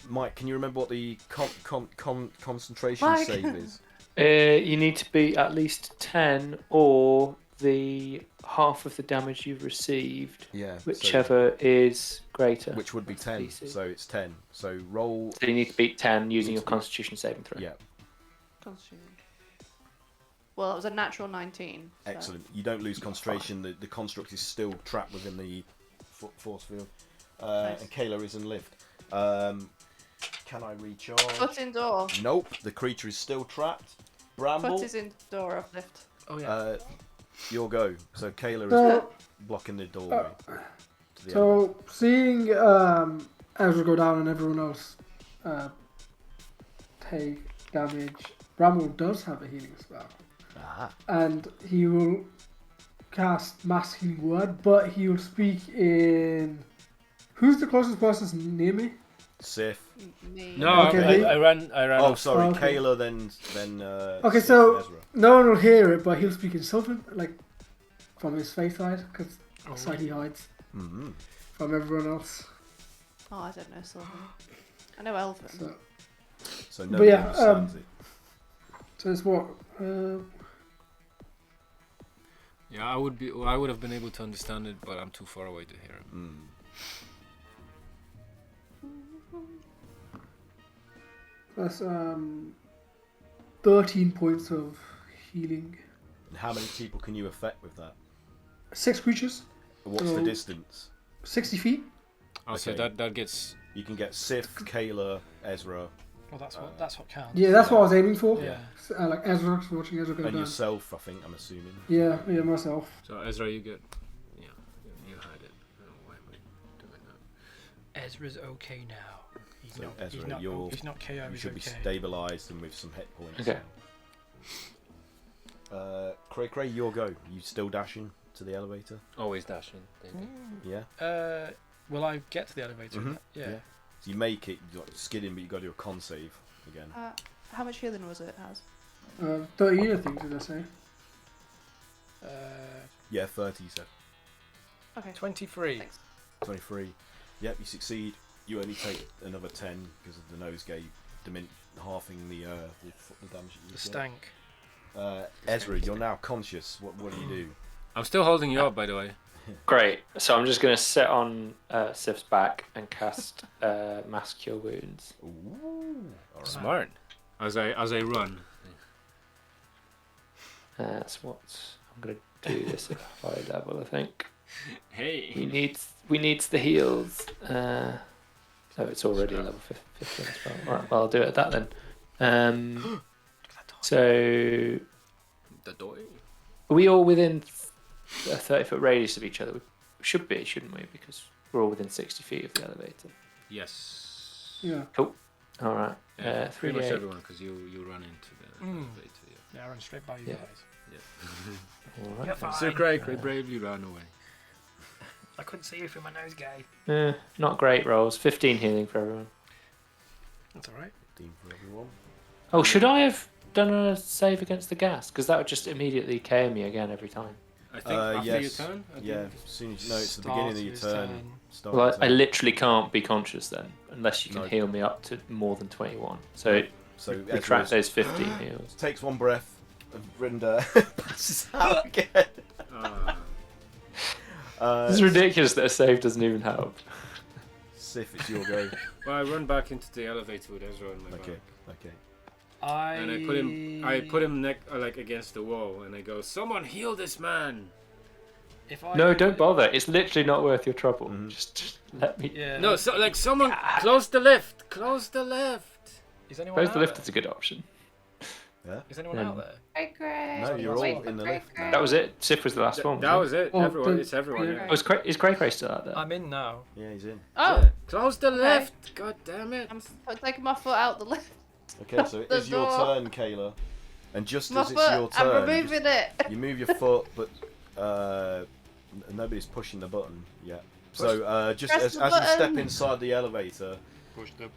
Mike, can you remember what the concentration Mike. save is? You need to be at least 10 or the half of the damage you've received, Yeah. whichever is greater. So, which would be 10. DC. So it's 10. So roll. So you need to beat 10 using Need your to beat- Constitution saving throw. Yeah. Constitution. Well, it was a natural 19. So. Excellent. You don't lose concentration. The construct is still trapped within the force field. Nice. And Kayla is in lift. Can I recharge? Foot in door. Nope. The creature is still trapped. Bramble. Foot is in door of lift. Oh yeah. Your go. So Kayla is So, blocking the doorway. To the so seeing Ezra go down and everyone else take damage, Bramble does have a healing spell. Ah. And he will cast Mass Healing Word, but he will speak in... Who's the closest person near me? Sif. Me. No, Okay, I ran. Oh, sorry. Okay. Kayla, then. Okay, Sif so- and Ezra. No one will hear it, but he'll speak in Sylvan, like from his face side, because Oh, side he hides Mm-hmm. from everyone else. Oh, I don't know Sylvan. I know Elven. So, So But nobody yeah, understands it. so it's what? Yeah, I would have been able to understand it, but I'm too far away to hear him. Mm. That's 13 points of healing. And how many people can you affect with that? 6 creatures, What's the Oh. distance? 60 feet. Oh, so Okay. that gets. You can get Sif, Kayla, Ezra, Well, that's what counts. Yeah, that's what I was aiming for. Yeah. Like Ezra, watching Ezra go and down. yourself, I think, I'm assuming. Yeah, myself. So Ezra, you get. Yeah, you hide it. I don't know why am I doing that? Ezra's okay now. He's So not. Ezra, he's not. you're- He's not KO. You He's should be okay. stabilised and with some hit points. Okay. Cray, your go. You still dashing to the elevator? Always dashing. Yeah. Will I get to the elevator? Mhm. Yeah. So you make it, you're like skidding, but you got to do a con save again. How much healing was it? Has 13, I think, did I say? Yeah, 30, you said. Okay. 23. Thanks. 23. Yep, you succeed. You only take another 10 because of the nosegay, halving the damage. The stank. Ezra, you're now conscious. What do you do? I'm still holding you up, by the way. Great. So I'm just going to sit on Sif's back and cast Mass Cure Wounds. Ooh. Alright. Smart. As I run. That's what I'm going to do this at high level, I think. Hey. We needs the heals. So it's already level 15 as well. Alright, well, I'll do it at that then. So The door. are we all within a 30-foot radius of each other? We should be, shouldn't we? Because we're all within 60 feet of the elevator. Yes. Yeah. Cool. All right. Yeah, pretty much 3d8. everyone, because you run into the elevator. Yeah, I ran straight by you Yeah. guys. All You're right. fine. So Craig bravely ran away. I couldn't see you through my nosegay. Not great rolls. 15 healing for everyone. That's alright. 15 for everyone. Oh, should I have done a save against the gas? Because that would just immediately KO me again every time. I think after your yes. turn? I Yeah, think. as soon as it's the beginning of your Start turn. his Start Well, your I turn. literally can't be conscious then, unless you can No. heal me up to more than 21. So So retract Ezra those 15 heals. takes one breath, and Rinda passes out again. It's ridiculous that a save doesn't even help. Sif, it's your go. Well, I run back into the elevator with Ezra on my Okay, back. okay. And I put him like against the wall, and I go, "Someone heal this man!" If I No, don't bother. It's literally not worth your trouble. Mhm. Just let me. Yeah. No, so like someone close the lift. Close the lift. Is anyone Suppose out the lift there? is a good option. Is anyone Um, out there? Cray. No, you're all in the lift now. That was it. Sif was the last one. That was it. Oh, Everyone, don't- it's everyone. yeah. Yeah. Oh, is Cray Cray still out there? I'm in now. Yeah, he's in. Oh, Yeah. Close the lift. God damn it. I'm taking my foot out the lift. Okay, so it The is your door. turn, Kayla. And just My as it's foot, your I'm turn, removing it. you move your foot, but nobody's pushing the button yet. So just Press as the you step button. inside the elevator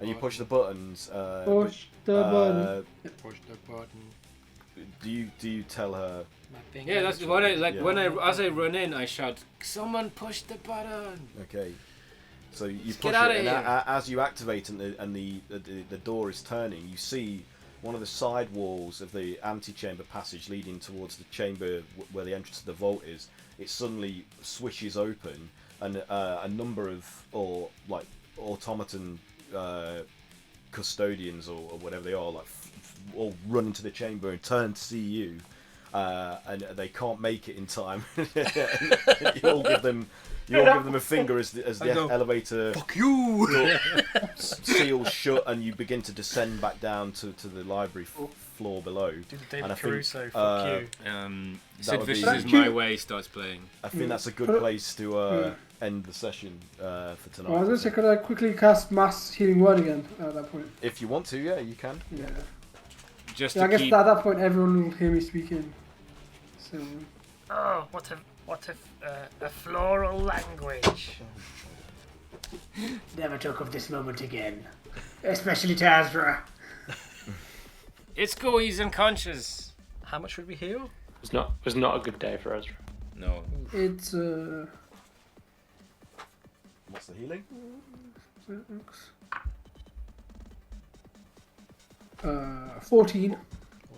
and you push the buttons, Push the button. Push the button. do you tell her? My finger Yeah, that's is what I red. like. Yeah. When as I run in, I shout, "Someone push the button!" Okay. So you Let's push get outta it, and here. as you activate and the door is turning, you see one of the side walls of the antechamber passage leading towards the chamber where the entrance to the vault is. It suddenly swishes open, and a number of automaton custodians or whatever they are, all run into the chamber and turn to see you, and they can't make it in time. you all give them a finger as the go, elevator Fuck you! door seals shut, and you begin to descend back down to the library floor below. Do the And David I think, Caruso. Fuck you. That Sid would be- Vicious is my way starts playing. I think that's a good place to end the session for tonight. Oh, I was going to say, could I quickly cast Mass Healing Word again at that point? If you want to, yeah, you can. Yeah. Just Yeah, I to guess keep. at that point everyone will hear me speaking. So, Oh, what a floral language. never talk of this moment again. Especially to Azra. It's cool. He's unconscious. How much would we heal? It was not a good day for Ezra. No. It's, What's the healing? 14.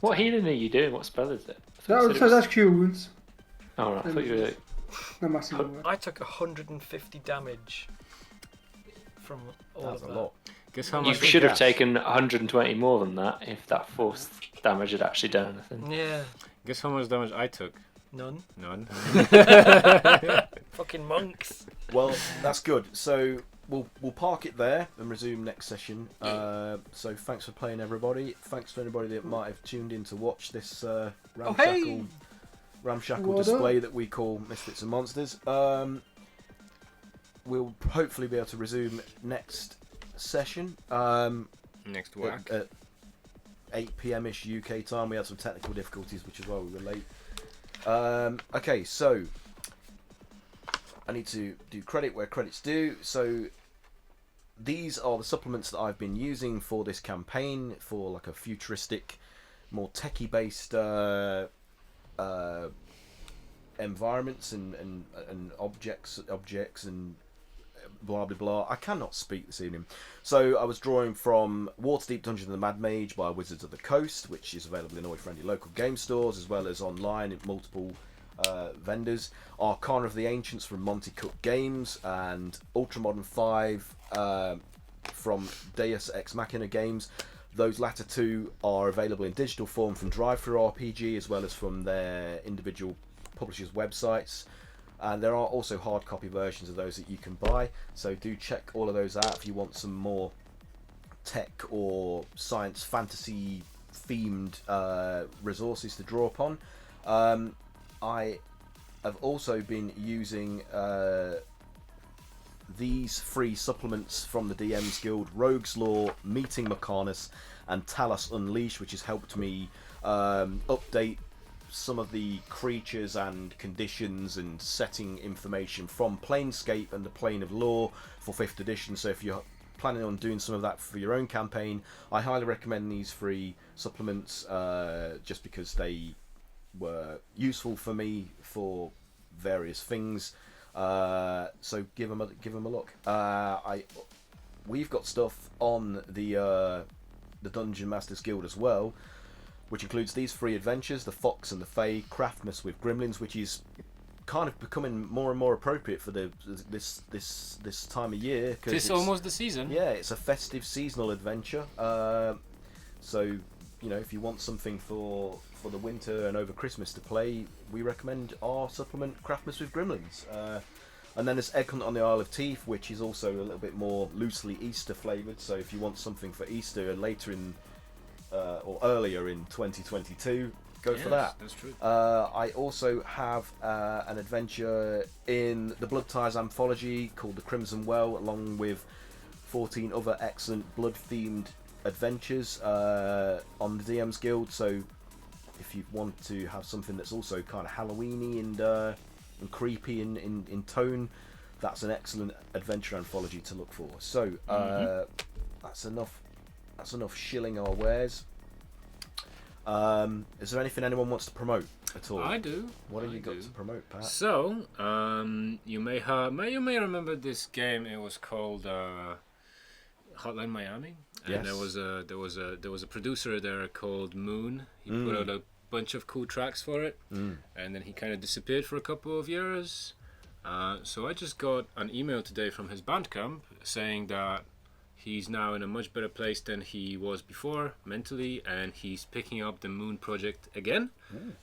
What healing are you doing? What spell is it? I thought That you was, said it was- that's Cure Wounds. Oh, right. I thought you were. No Mass Healing Word. I took 150 damage from all That's of a that. lot. Guess how You much? should have gas. taken 120 more than that if that force damage had actually done anything. Yeah, Guess how much damage I took? none. None. Fucking monks. Well, that's good. So we'll park it there and resume next session. So thanks for playing, everybody. Thanks to anybody that might have tuned in to watch this ramshackle Well display done. that we call Misfits and Monsters. We'll hopefully be able to resume next session Next whack. at 8 p.m.-ish UK time. We had some technical difficulties, which is why we were late. Okay, so I need to do credit where credit's due. So these are the supplements that I've been using for this campaign, for like a futuristic more techie based environments and objects and blah blah blah. I cannot speak this evening. So I was drawing from Waterdeep Dungeons and the Mad Mage by Wizards of the Coast, which is available in all friendly local game stores as well as online at multiple vendors. Arcana of the Ancients from Monty Cook Games and Ultramodern 5 from Deus Ex Machina Games. Those latter two are available in digital form from Drive-Thru RPG as well as from their individual publishers' websites. And there are also hard copy versions of those that you can buy. So do check all of those out if you want some more tech or science fantasy themed resources to draw upon. I have also been using these free supplements from the DM's Guild: Rogue's Law, Meeting Mechanus, and Talos Unleashed, which has helped me update some of the creatures and conditions and setting information from Planescape and the Plane of Law for 5th edition. So if you're planning on doing some of that for your own campaign, I highly recommend these free supplements just because they were useful for me for various things. So give them a look. We've got stuff on the Dungeon Masters Guild as well, which includes these 3 adventures: the Fox and the Fae, Craftmas with Gremlins, which is kind of becoming more and more appropriate for this time of year. It's almost the season. Yeah, it's a festive seasonal adventure. So you know, if you want something for the winter and over Christmas to play, we recommend our supplement Craftmas with Gremlins. And then there's Egg Hunt on the Isle of Teeth, which is also a little bit more loosely Easter flavoured. So if you want something for Easter and later in or earlier in 2022, go for that. That's true. I also have an adventure in the Blood Ties anthology called The Crimson Well, along with 14 other excellent blood-themed adventures on the DM's Guild. So if you want to have something that's also kind of Halloweeny and creepy in tone, that's an excellent adventure anthology to look for. So that's enough. That's enough shilling our wares. Is there anything anyone wants to promote at all? I do. What have you got to promote, Pat? So, you may remember this game. It was called Hotline Miami. And Yes. there was a producer there called Moon. He put out a bunch of cool tracks for it, and then he kind of disappeared for a couple of years. So I just got an email today from his Bandcamp saying that he's now in a much better place than he was before mentally, and he's picking up the Moon project again.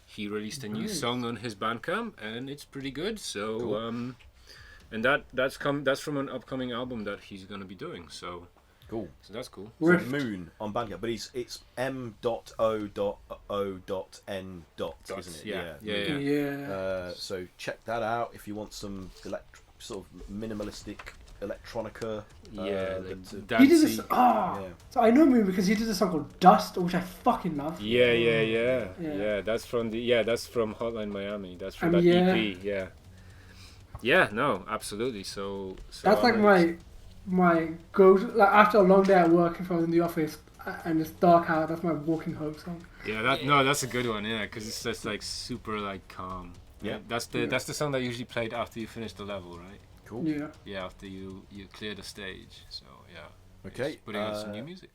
He released a new song on his Bandcamp, and it's pretty good. So, Cool. and that's from an upcoming album that he's gonna be doing. So, Cool. so that's cool. So Rift. Moon on Bandcamp, but it's M.O.O.N. Isn't it? Yeah. Yeah. So check that out if you want some sort of minimalistic electronica. He did this. Yeah. So I know him because he did a song called Dust, which I fucking love. Yeah. That's from Hotline Miami. That's from that yeah. EP. Yeah. Yeah. No, absolutely. So That's like my go-to. Like after a long day at work, if I was in the office and it's dark out, that's my walking home song. Yeah, that's a good one. Yeah, because it's just like super like calm. Yeah. That's the song that usually played after you finish the level, right? Cool. Yeah. Yeah, after you clear the stage. So yeah. Okay. Just putting on some new music.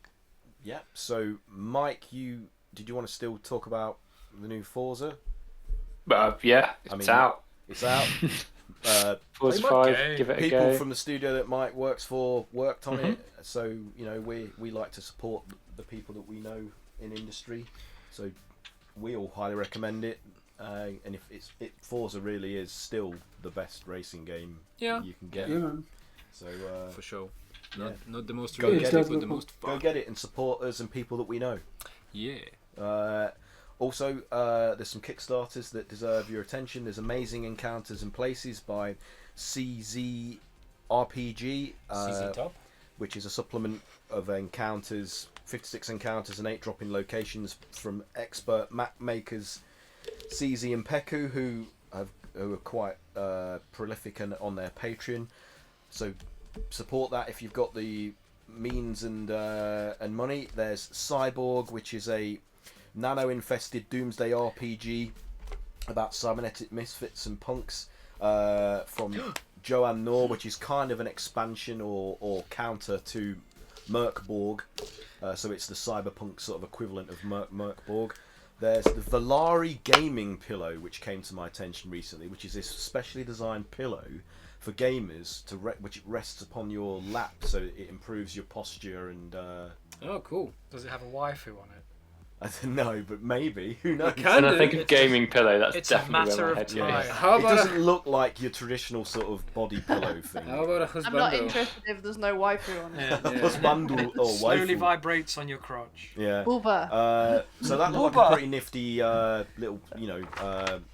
Yeah. So Mike, did you want to still talk about the new Forza? Yeah, it's out. It's out. Forza Pretty much 5, give it a people go. from the studio that Mike works for worked on it, so you know we like to support the people that we know in industry, so we all highly recommend it. And if Forza really is still the best racing game you can get. Yeah, man. So For sure. yeah. Not the most Go realistic, get it. but the most go fun. get it and support us and people that we know. Yeah. Also, there's some Kickstarters that deserve your attention. There's Amazing Encounters and Places by CZ RPG, CZ Top. which is a supplement of encounters, 56 encounters and 8 dropping locations from expert map makers CZ and Peku, who are quite prolific on their Patreon. So support that if you've got the means and money. There's Cyborg, which is a nano-infested doomsday RPG about cybernetic misfits and punks from Joanne Knorr, which is kind of an expansion or counter to Merkborg. So it's the cyberpunk sort of equivalent of Merkborg. There's the Valari gaming pillow, which came to my attention recently, which is this specially designed pillow for gamers which it rests upon your lap, so it improves your posture and. Oh, cool. Does it have a waifu on it? I don't know, but maybe. Who knows? When I think of gaming pillow, that's It's a definitely matter where my of head goes. time. How It about doesn't look like your traditional sort of body pillow thing. How about a I'm not husbando? interested if there's no waifu on it. Husbandal or Slowly waifu. vibrates on your crotch. Yeah. Booba. So that looked like a pretty nifty little,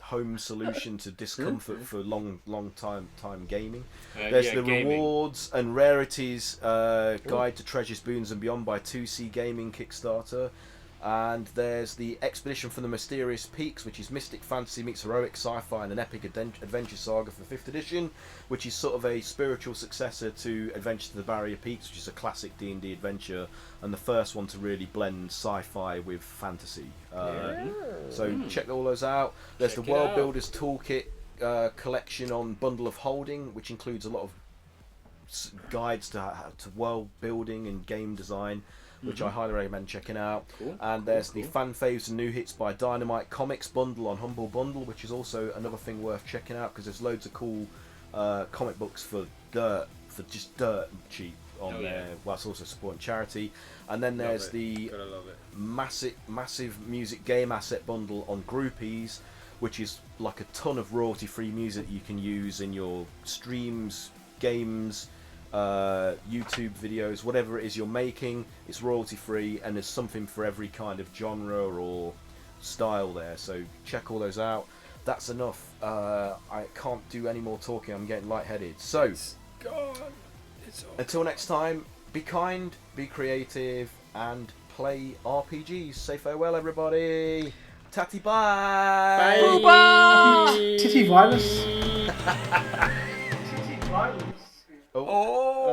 home solution to discomfort for long time gaming. There's the gaming. rewards and rarities guide to treasures, boons and beyond by 2C Gaming Kickstarter. And there's the Expedition from the Mysterious Peaks, which is mystic fantasy meets heroic sci-fi and an epic adventure saga for 5th edition, which is sort of a spiritual successor to Adventure to the Barrier Peaks, which is a classic D&D adventure, and the first one to really blend sci-fi with fantasy. So check all those out. There's Check the it World out. Builders Toolkit collection on Bundle of Holding, which includes a lot of guides to world building and game design, which I highly recommend checking out. Cool. And there's the Fan Faves and New Hits by Dynamite Comics bundle on Humble Bundle, which is also another thing worth checking out because there's loads of cool comic books for just dirt cheap on there, whilst also supporting charity. And then there's the Gotta love it. massive music game asset bundle on Groupies, which is like a ton of royalty-free music you can use in your streams, games, YouTube videos, whatever it is you're making. It's royalty free and there's something for every kind of genre or style there, so check all those out. That's enough. I can't do any more talking, I'm getting lightheaded. So God, it's all... until next time, be kind, be creative and play RPGs. Say farewell everybody. Tatty bye. Titty virus. Titty virus. Oh.